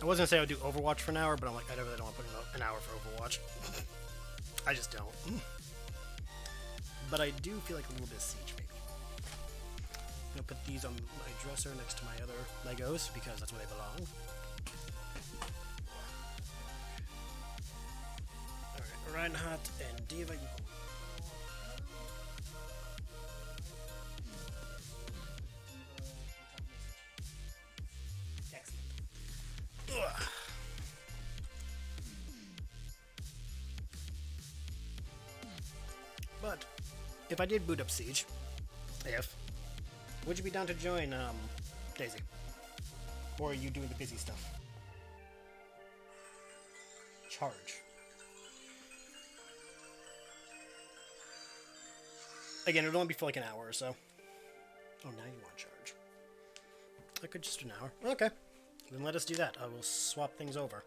I was gonna say I would do Overwatch for an hour, but I'm like, I really don't want to put in an hour for Overwatch. I just don't. But I do feel like a little bit of Siege, maybe. I'm gonna put these on my dresser next to my other Legos, because that's where they belong. Alright, Reinhardt and D.Va, you go. But if I did boot up Siege, would you be down to join Daisy? Or are you doing the busy stuff? Charge. Again, it'll only be for like an hour or so. Oh, now you want charge. I could just do an hour. Okay. Then let us do that. I will swap things over.